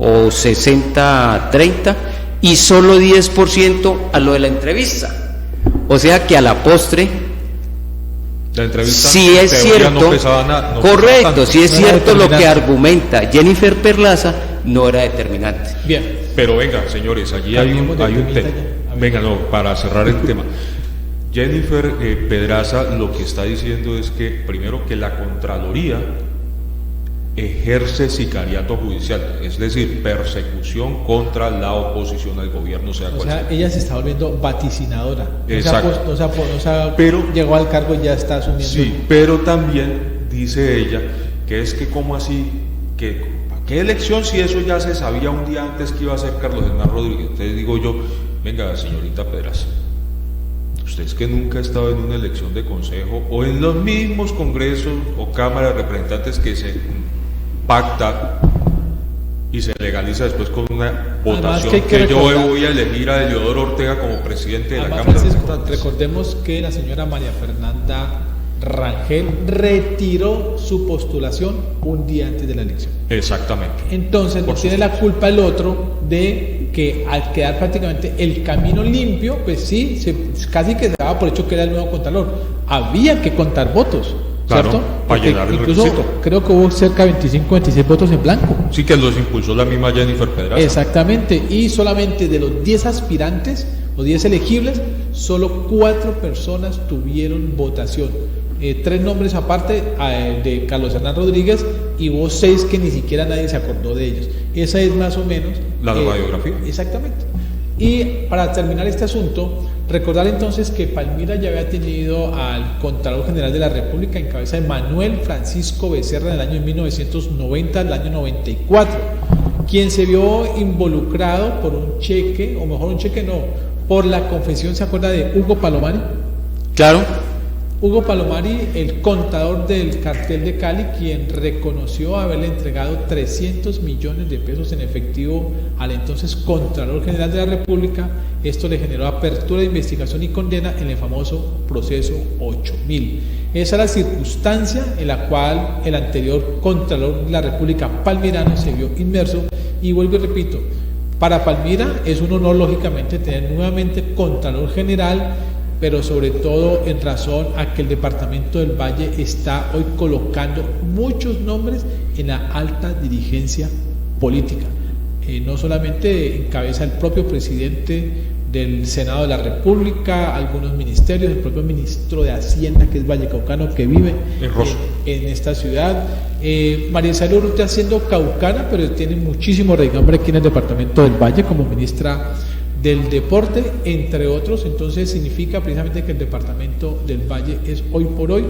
o 60-30, y solo 10% a lo de la entrevista. O sea que a la postre, la entrevista, si es cierto, no pesaba nada, no correcto, pesaba si es cierto lo que argumenta Jennifer Perlaza, no era determinante. Bien. Pero venga, señores, allí hay un tema. Venga, no, para cerrar el tema. Jennifer Pedraza lo que está diciendo es que, primero, que la Contraloría ejerce sicariato judicial, es decir, persecución contra la oposición al gobierno, sea cual sea. Ella se está volviendo vaticinadora. Exacto. Pero llegó al cargo y ya está asumiendo. Sí, pero también dice ella que es que cómo así, que ¿qué elección si eso ya se sabía un día antes que iba a ser Carlos Hernán Rodríguez? Entonces digo yo, venga, señorita Pedraza, usted es que nunca ha estado en una elección de consejo o en los mismos congresos o cámaras de representantes que se pacta y se legaliza después con una votación que yo voy a elegir a Eliodoro Ortega como presidente de la Cámara de Representantes. Recordemos que la señora María Fernanda Rangel retiró su postulación un día antes de la elección. Exactamente. Entonces no tiene la culpa el otro de que al quedar prácticamente el camino limpio, pues sí, casi que se daba por hecho que era el nuevo contralor. Había que contar votos, ¿cierto? Claro, para llenar el incluso requisito. Creo que hubo cerca de 25-26 votos en blanco. Sí, que los impulsó la misma Jennifer Pedraza. Exactamente, y solamente de los 10 aspirantes o 10 elegibles, solo 4 personas tuvieron votación. 3 nombres aparte de Carlos Hernán Rodríguez, y hubo 6 que ni siquiera nadie se acordó de ellos. Esa es más o menos la radiografía. Exactamente. Y para terminar este asunto, recordar entonces que Palmira ya había tenido al Contralor General de la República en cabeza de Manuel Francisco Becerra en el año 1990 al año 94, quien se vio involucrado por un cheque, o mejor un cheque no, por la confesión, ¿se acuerda de Hugo Palomari? Claro. Hugo Palomari, el contador del cartel de Cali, quien reconoció haberle entregado 300 millones de pesos en efectivo al entonces Contralor General de la República. Esto le generó apertura de investigación y condena en el famoso proceso 8000. Esa es la circunstancia en la cual el anterior Contralor de la República palmirano se vio inmerso, y vuelvo y repito, para Palmira es un honor lógicamente tener nuevamente Contralor General, pero sobre todo en razón a que el departamento del Valle está hoy colocando muchos nombres en la alta dirigencia política. No solamente encabeza el propio presidente del Senado de la República, algunos ministerios, el propio ministro de Hacienda, que es vallecaucano, que vive en esta ciudad. María Isabel Urrutia, siendo caucana, pero tiene muchísimo renombre aquí en el departamento del Valle como ministra del Deporte, entre otros. Entonces significa precisamente que el departamento del Valle es hoy por hoy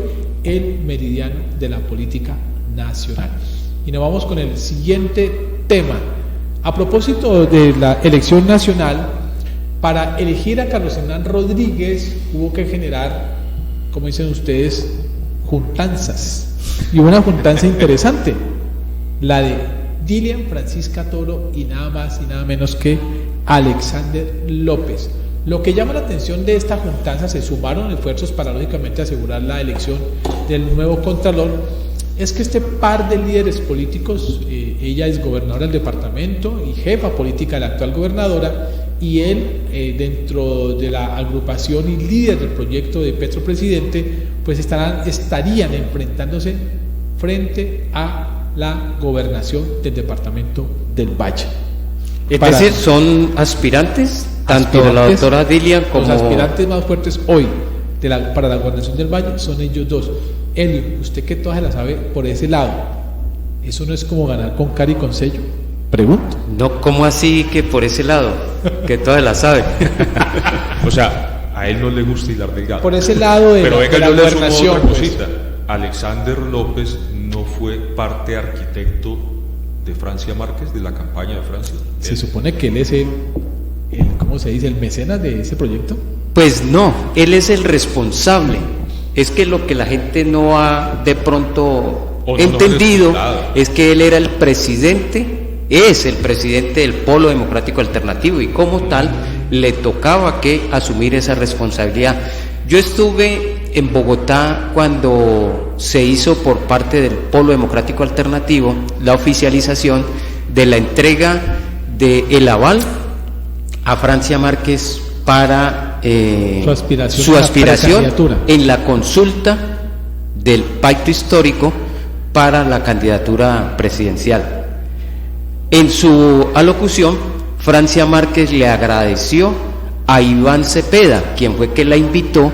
el meridiano de la política nacional. Y nos vamos con el siguiente tema. A propósito de la elección nacional, para elegir a Carlos Hernán Rodríguez hubo que generar, como dicen ustedes, juntanzas. Y una juntanza interesante, la de Dilian Francisca Toro y nada más y nada menos que Alexander López. Lo que llama la atención de esta juntanza, se sumaron esfuerzos para lógicamente asegurar la elección del nuevo Contralor, es que este par de líderes políticos, ella es gobernadora del departamento y jefa política de la actual gobernadora, y él dentro de la agrupación y líder del proyecto de Petro Presidente, pues estarían enfrentándose frente a la gobernación del departamento del Valle. Es decir, son aspirantes, tanto la doctora Dilian como... Los aspirantes más fuertes hoy para la gobernación del Valle son ellos dos. Elio, usted que todas se la sabe por ese lado, ¿eso no es como ganar con cara y con sello? Pregunto. No, ¿cómo así que por ese lado? Que todas la sabe. O sea, a él no le gusta hilar delgado. Por ese lado de, pero venga, de la yo le gobernación. sumo otra cosita. Alexander López no fue parte arquitecto de Francia Márquez, de la campaña de Francia. Se supone que él es el ¿cómo se dice? ¿El mecenas de ese proyecto? Pues no, él es el responsable. Es que lo que la gente no ha de pronto entendido es que él era el presidente, es el presidente del Polo Democrático Alternativo, y como tal le tocaba que asumir esa responsabilidad. Yo estuve en Bogotá cuando se hizo por parte del Polo Democrático Alternativo la oficialización de la entrega del aval a Francia Márquez para su aspiración en la consulta del pacto histórico para la candidatura presidencial. En su alocución, Francia Márquez le agradeció a Iván Cepeda, quien fue que la invitó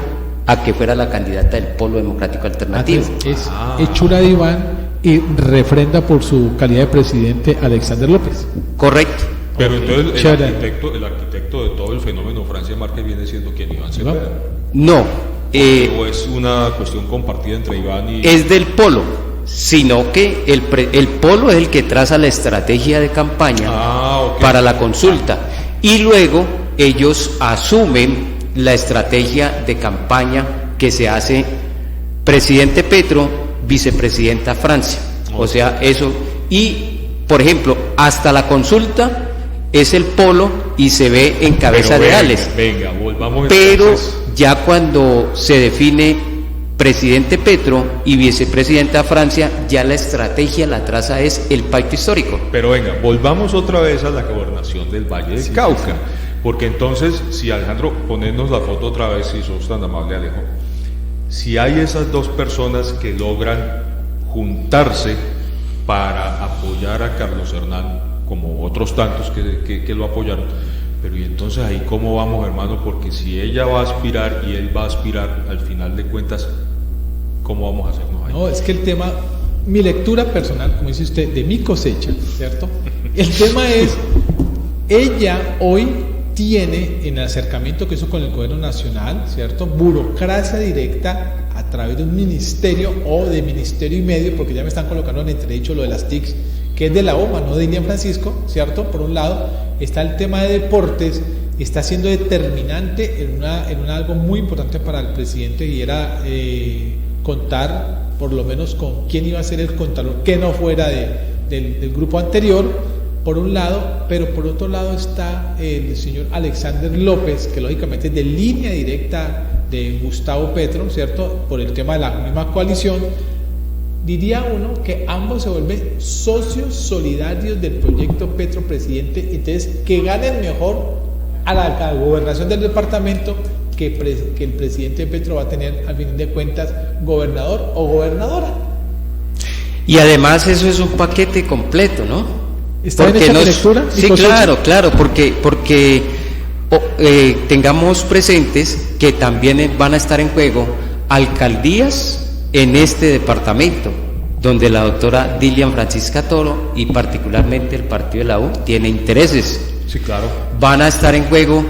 a que fuera la candidata del Polo Democrático Alternativo. Es hechura de Iván y refrenda por su calidad de presidente Alexander López. Correcto. Pero entonces el arquitecto de todo el fenómeno Francia Márquez viene siendo ¿quién? Iván Cepeda. No. ¿O es una cuestión compartida entre Iván y...? Es del Polo, sino que el Polo es el que traza la estrategia de campaña para la consulta, y luego ellos asumen la estrategia de campaña que se hace presidente Petro, vicepresidenta Francia. O sea, eso, y por ejemplo, hasta la consulta es el Polo y se ve en cabeza de Alex. Venga, volvamos. Pero ya cuando se define presidente Petro y vicepresidenta Francia, ya la estrategia, la traza es el pacto histórico. Pero venga, volvamos otra vez a la gobernación del Valle del Cauca. Porque entonces, si Alejandro, ponernos la foto otra vez, si sos tan amable, Alejo, si hay esas dos personas que logran juntarse para apoyar a Carlos Hernán, como otros tantos que lo apoyaron, pero y entonces ahí cómo vamos, hermano, porque si ella va a aspirar y él va a aspirar, al final de cuentas, ¿cómo vamos a hacernos ahí? No, es que el tema, mi lectura personal, como dice usted, de mi cosecha, ¿cierto? El tema es, ella hoy tiene en el acercamiento que hizo con el gobierno nacional, ¿cierto?, burocracia directa a través de un ministerio o de ministerio y medio, porque ya me están colocando en entredicho lo de las TICs, que es de la OMA, no de Ilian Francisco, ¿cierto? Por un lado está el tema de deportes, está siendo determinante en algo muy importante para el presidente, y era contar por lo menos con quién iba a ser el contralor, que no fuera del grupo anterior, por un lado, pero por otro lado está el señor Alexander López, que lógicamente es de línea directa de Gustavo Petro, ¿cierto?, por el tema de la misma coalición. Diría uno que ambos se vuelven socios solidarios del proyecto Petro Presidente, entonces que ganen mejor a la gobernación del departamento que el presidente Petro va a tener, al fin de cuentas, gobernador o gobernadora. Y además eso es un paquete completo, ¿no? ¿Está en esa lectura? Sí, claro, porque tengamos presentes que también van a estar en juego alcaldías en este departamento, donde la doctora Dilian Francisca Toro y particularmente el partido de la U tiene intereses. Sí, claro. Van a estar en juego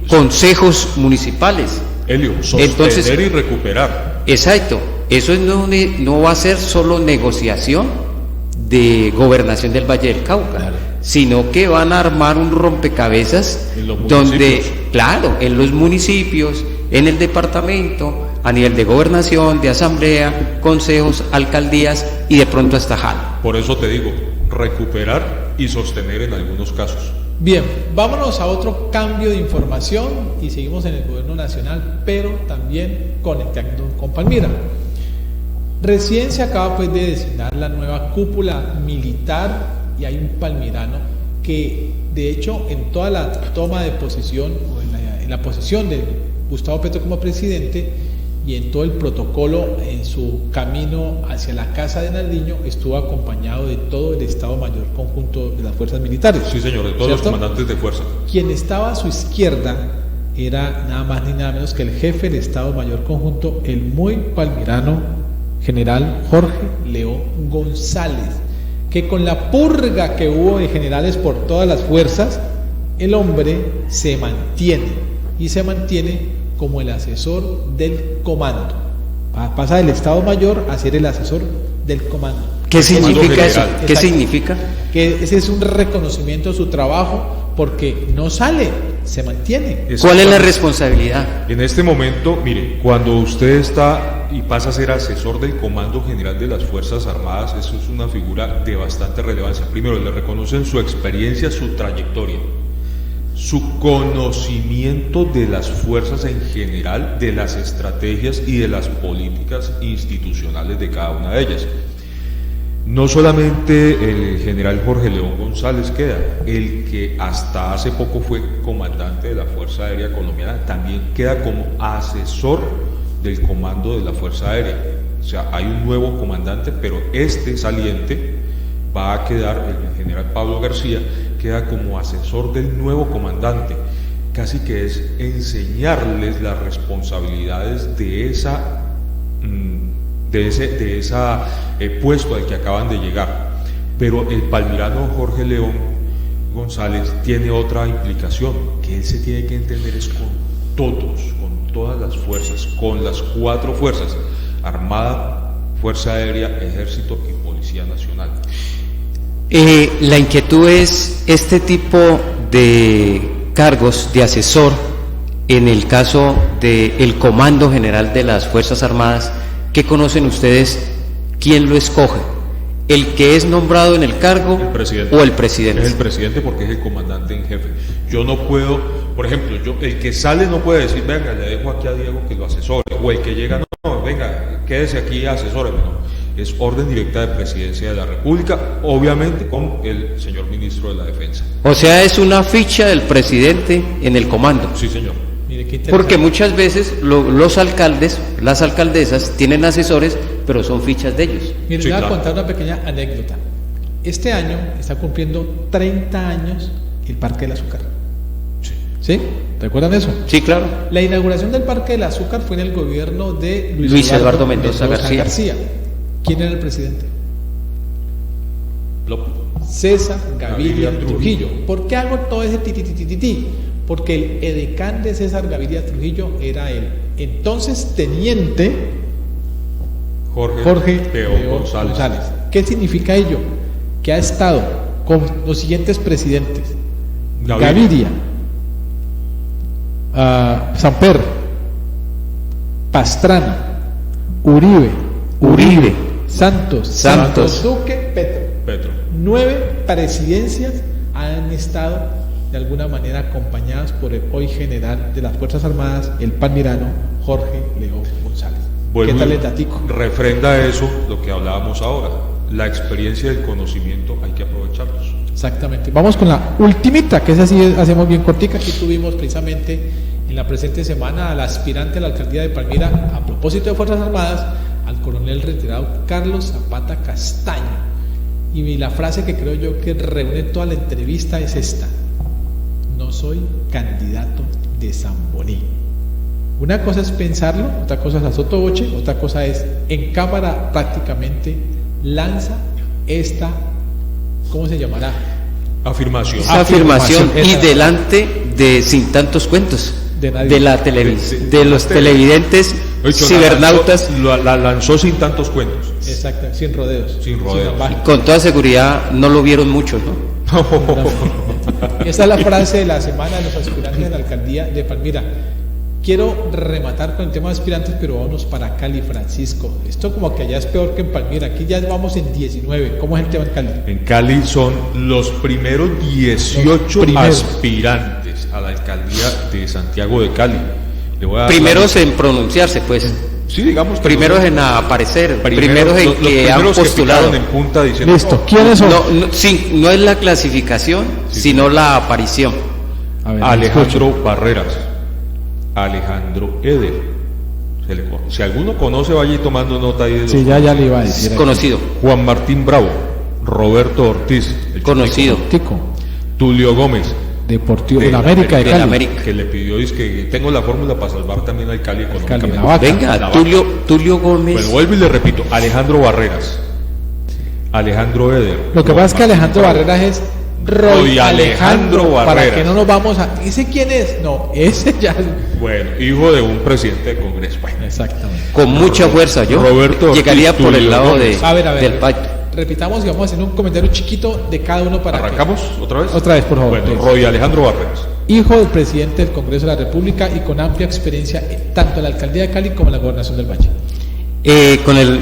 consejos municipales. Elio, sostener y recuperar. Exacto, eso no va a ser solo negociación de gobernación del Valle del Cauca, sino que van a armar un rompecabezas donde, claro, en los municipios, en el departamento, a nivel de gobernación, de asamblea, consejos, alcaldías y de pronto hasta JAL. Por eso te digo, recuperar y sostener en algunos casos. Bien, vámonos a otro cambio de información y seguimos en el gobierno nacional, pero también conectando con Palmira. Recién se acaba pues de designar la nueva cúpula militar y hay un palmirano que de hecho en toda la toma de posesión o en la posesión de Gustavo Petro como presidente y en todo el protocolo en su camino hacia la casa de Nariño estuvo acompañado de todo el Estado Mayor Conjunto de las Fuerzas Militares. Sí, señor, de todos los comandantes de fuerza. Quien estaba a su izquierda era nada más ni nada menos que el jefe del Estado Mayor Conjunto, el muy palmirano general Jorge León González, que con la purga que hubo de generales por todas las fuerzas, el hombre se mantiene como el asesor del comando. Pasa del Estado Mayor a ser el asesor del comando. ¿Qué significa eso? ¿Qué significa? Que ese es un reconocimiento de su trabajo, porque no sale, se mantiene. ¿Cuál es la responsabilidad? En este momento, mire, cuando usted está y pasa a ser asesor del Comando General de las Fuerzas Armadas, eso es una figura de bastante relevancia. Primero, le reconocen su experiencia, su trayectoria, su conocimiento de las fuerzas en general, de las estrategias y de las políticas institucionales de cada una de ellas. No solamente el general Jorge León González queda, el que hasta hace poco fue comandante de la Fuerza Aérea Colombiana, también queda como asesor del comando de la Fuerza Aérea. O sea, hay un nuevo comandante, pero este saliente va a quedar, el general Pablo García, queda como asesor del nuevo comandante. Casi que es enseñarles las responsabilidades de ese puesto al que acaban de llegar. Pero el palmirano Jorge León González tiene otra implicación, que él se tiene que entender es con todos, con todas las fuerzas, con las 4 fuerzas: Armada, Fuerza Aérea, Ejército y Policía Nacional. La inquietud es este tipo de cargos de asesor en el caso del Comando General de las Fuerzas Armadas. ¿Qué conocen ustedes? ¿Quién lo escoge? ¿El que es nombrado en el cargo o el presidente? Es el presidente, porque es el comandante en jefe. Yo no puedo, por ejemplo, el que sale no puede decir, venga, le dejo aquí a Diego que lo asesore, o el que llega, no, venga, quédese aquí, asesóreme. No. Es orden directa de Presidencia de la República, obviamente con el señor ministro de la Defensa. O sea, es una ficha del presidente en el comando. Sí, señor. Porque muchas veces los alcaldes, las alcaldesas tienen asesores, pero son fichas de ellos. Mire, les voy a contar una pequeña anécdota. Este año está cumpliendo 30 años el Parque del Azúcar. ¿Sí? ¿Recuerdan eso? Sí, claro. La inauguración del Parque del Azúcar fue en el gobierno de Luis Eduardo Mendoza García. ¿Quién era el presidente? César Gaviria Trujillo. ¿Por qué hago todo ese titititititi? Porque el edecán de César Gaviria Trujillo era el entonces teniente Jorge León González. ¿Qué significa ello? Que ha estado con los siguientes presidentes: Gaviria, Samper, Pastrana, Uribe, Santos, Duque, Petro. 9 presidencias han estado de alguna manera acompañadas por el hoy general de las Fuerzas Armadas, el palmirano Jorge León González. Bueno, ¿qué tal el datico? Refrenda eso lo que hablábamos ahora. La experiencia y el conocimiento hay que aprovecharlos. Exactamente. Vamos con la ultimita, que es así, hacemos bien cortica. Aquí tuvimos precisamente en la presente semana al aspirante a la alcaldía de Palmira, a propósito de Fuerzas Armadas, al coronel retirado Carlos Zapata Castaño. Y la frase que creo yo que reúne toda la entrevista es esta: no soy candidato de Zamboní. Una cosa es pensarlo, otra cosa es a sotoboche, otra cosa es en cámara prácticamente lanza esta, ¿cómo se llamará? Afirmación. Esa afirmación y delante de Sin Tantos Cuentos, de los televidentes cibernautas. La lanzó sin tantos cuentos. Exacto, sin rodeos. Con toda seguridad no lo vieron muchos, ¿no? Esa es la frase de la semana de los aspirantes de la alcaldía de Palmira. Quiero rematar con el tema de aspirantes, pero vámonos para Cali, Francisco. Esto como que allá es peor que en Palmira. Aquí ya vamos en 19. ¿Cómo es el tema en Cali? En Cali son los primeros 18 aspirantes a la alcaldía de Santiago de Cali. Primeros en pronunciarse, pues. Sí, digamos. Primeros en aparecer, primeros en que han postulado. En punta diciendo, listo, ¿quiénes son? No es la clasificación, sino la aparición. A ver, Alejandro Barreras, Alejandro Eder. Si alguno conoce, vaya tomando nota ahí de los. Sí, ya le iba a decir. Es conocido. Juan Martín Bravo, Roberto Ortiz, conocido. Tulio Gómez, Deportivo de la América de Cali, que le pidió, dice que tengo la fórmula para salvar también al Cali económicamente. Venga, Tulio Gómez. Bueno, vuelvo y le repito: Alejandro Barreras, Alejandro Eder. Lo que pasa es que Alejandro Barreras es Roy Alejandro Barreras. Para que no nos vamos a... ¿Ese quién es? No, ese ya... Bueno, hijo de un presidente de Congreso. Bueno, exactamente. Con mucha fuerza, yo Roberto llegaría Ortiz, por el lado del pacto. Repitamos y vamos a hacer un comentario chiquito de cada uno para ¿Arrancamos otra vez? Otra vez, por favor. Bueno, Roy Alejandro Barreras. Hijo del presidente del Congreso de la República y con amplia experiencia tanto en la alcaldía de Cali como en la gobernación del Valle.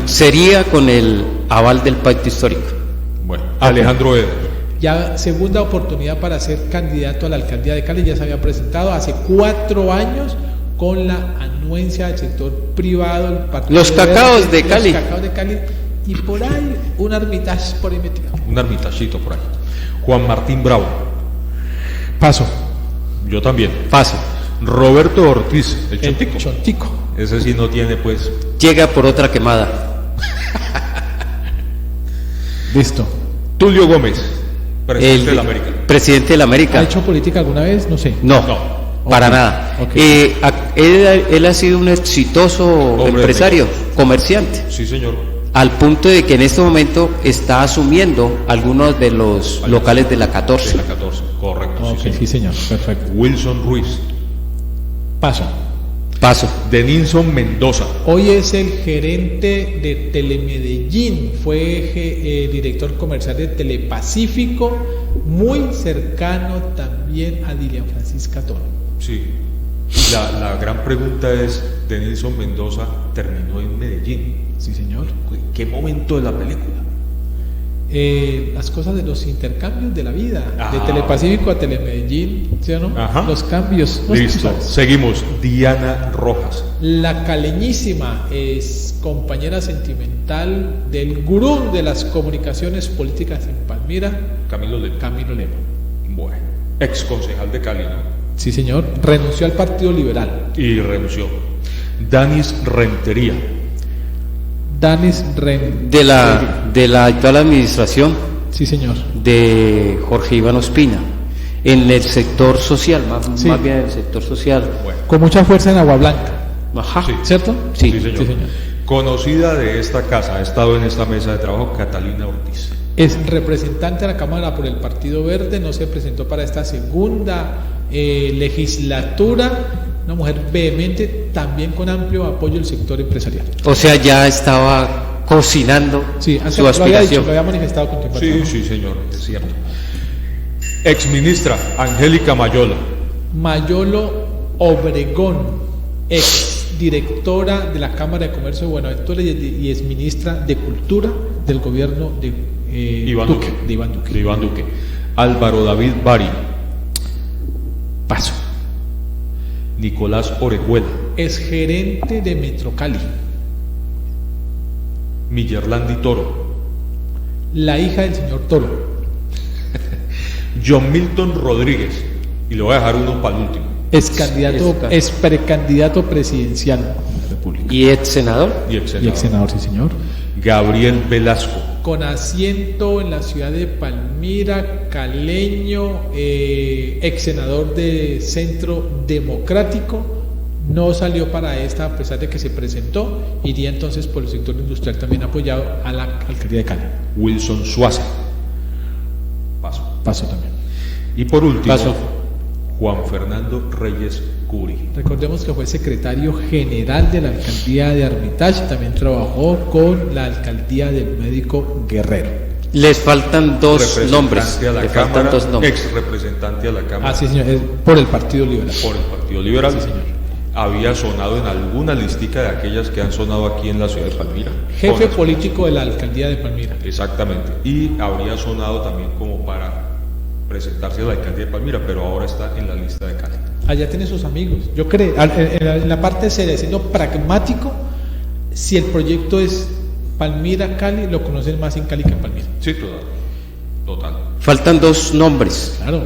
Sería con el aval del pacto histórico. Bueno, Alejandro Eder. Ya segunda oportunidad para ser candidato a la alcaldía de Cali, ya se había presentado hace 4 años con la anuencia del sector privado. Los cacaos de Cali. Los cacaos de Cali Y por ahí, un Armitage por ahí metido. Un Armitagito por ahí. Juan Martín Bravo. Paso. Yo también. Paso. Roberto Ortiz, el Chontico. Chontico. Ese sí no tiene, pues. Llega por otra quemada. Listo. Tulio Gómez, presidente de la América. Presidente de la América. ¿Ha hecho política alguna vez? No sé. No, para nada. Okay. Él ha sido un exitoso empresario, comerciante. Sí, señor. Al punto de que en este momento está asumiendo algunos de los locales de la 14. De la 14, correcto. Okay, sí, señor. Perfecto. Wilson Ruiz. Paso. Paso. Denilson Mendoza. Hoy es el gerente de Telemedellín, fue director comercial de Telepacífico, muy cercano también a Dilian Francisca Toro. Sí. La gran pregunta es, Denilson Mendoza terminó en Medellín. Sí, señor. ¿Qué momento de la película? Las cosas de los intercambios de la vida, de Telepacífico a Telemedellín, ¿sí o no? Ajá. Los cambios. Listo, seguimos. Diana Rojas. La caleñísima es compañera sentimental del gurú de las comunicaciones políticas en Palmira, Camilo Lema. Bueno, ex concejal de Cali, ¿no? Sí, señor. Renunció al Partido Liberal. Y renunció. Danis Rentería. De la actual administración. Sí, señor. De Jorge Iván Ospina, en el sector social, más bien en el sector social. Bueno. Con mucha fuerza en Agua Blanca. Ajá. Sí. ¿Cierto? Sí, señor. Conocida de esta casa, ha estado en esta mesa de trabajo, Catalina Ortiz. Es representante de la Cámara por el Partido Verde, no se presentó para esta segunda legislatura. Una mujer vehemente, también con amplio apoyo del sector empresarial. O sea, ya estaba cocinando su aspiración. Lo había manifestado con tiempo. Sí, señor, es cierto. Exministra Angélica Mayolo. Mayolo Obregón, ex directora de la Cámara de Comercio de Buenaventura y ex ministra de Cultura del gobierno de Iván Duque. Álvaro David Bari. Paso. Nicolás Orejuela. Es gerente de Metrocali. Millerlandi Toro. La hija del señor Toro. John Milton Rodríguez. Y le voy a dejar uno para el último. Es precandidato presidencial de la República. ¿Y ex senador? Y ex senador, sí, señor. Gabriel Velasco. Con asiento en la ciudad de Palmira, caleño, ex senador de Centro Democrático, no salió para esta a pesar de que se presentó, iría entonces por el sector industrial también apoyado a la alcaldía de Cali. Wilson Suaza. Paso también. Y por último, Juan Fernando Reyes Curi. Recordemos que fue secretario general de la alcaldía de Armitage, también trabajó con la alcaldía del Médico Guerrero. Les faltan dos nombres. Ex representante a la Cámara. Sí, señor, por el Partido Liberal. Por el Partido Liberal. Sí, señor. Había sonado en alguna listica de aquellas que han sonado aquí en la ciudad de Palmira. Jefe político de la alcaldía de Palmira. Exactamente. Y habría sonado también como para presentarse a la alcaldía de Palmira, pero ahora está en la lista de Cali. Allá tiene sus amigos. Yo creo, en la parte seria, siendo pragmático, si el proyecto es Palmira-Cali, lo conocen más en Cali que en Palmira. Sí, total. Faltan dos nombres. Claro.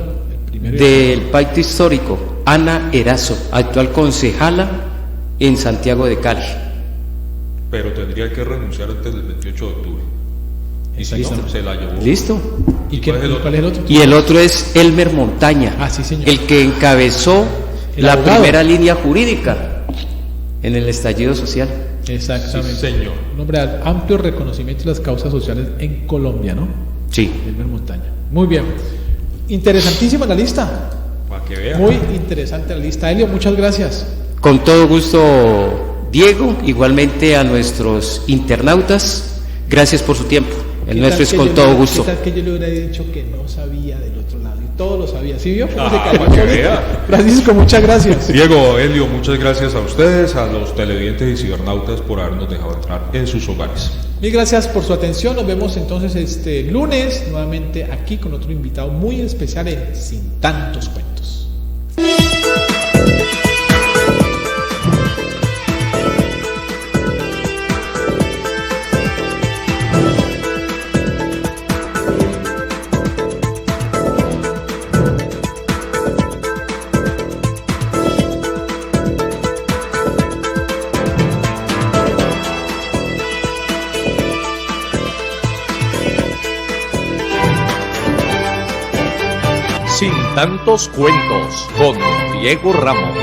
Del pacto histórico, Ana Erazo, actual concejala en Santiago de Cali. Pero tendría que renunciar antes del 28 de octubre. Y si no, se la llevó. Listo. ¿Y cuál es el otro? Y el otro es Elmer Montaña, sí, señor. el que encabezó la primera línea jurídica en el estallido social. Exactamente. Sí, señor. Un hombre de amplio reconocimiento de las causas sociales en Colombia, ¿no? Sí. Elmer Montaña. Muy bien. Interesantísima la lista. Para que vean. Muy interesante la lista. Elio, muchas gracias. Con todo gusto, Diego. Igualmente a nuestros internautas. Gracias por su tiempo. El nuestro es con todo gusto. ¿Qué tal que yo le hubiera dicho que no sabía del otro lado? Y todo lo sabía. ¿Sí vio cómo se cayó? Francisco, muchas gracias. Diego, Elio, muchas gracias a ustedes, a los televidentes y cibernautas por habernos dejado entrar en sus hogares. Mil gracias por su atención. Nos vemos entonces este lunes nuevamente aquí con otro invitado muy especial en Sin Tantos Cuentos. Sin tantos cuentos con Diego Ramos.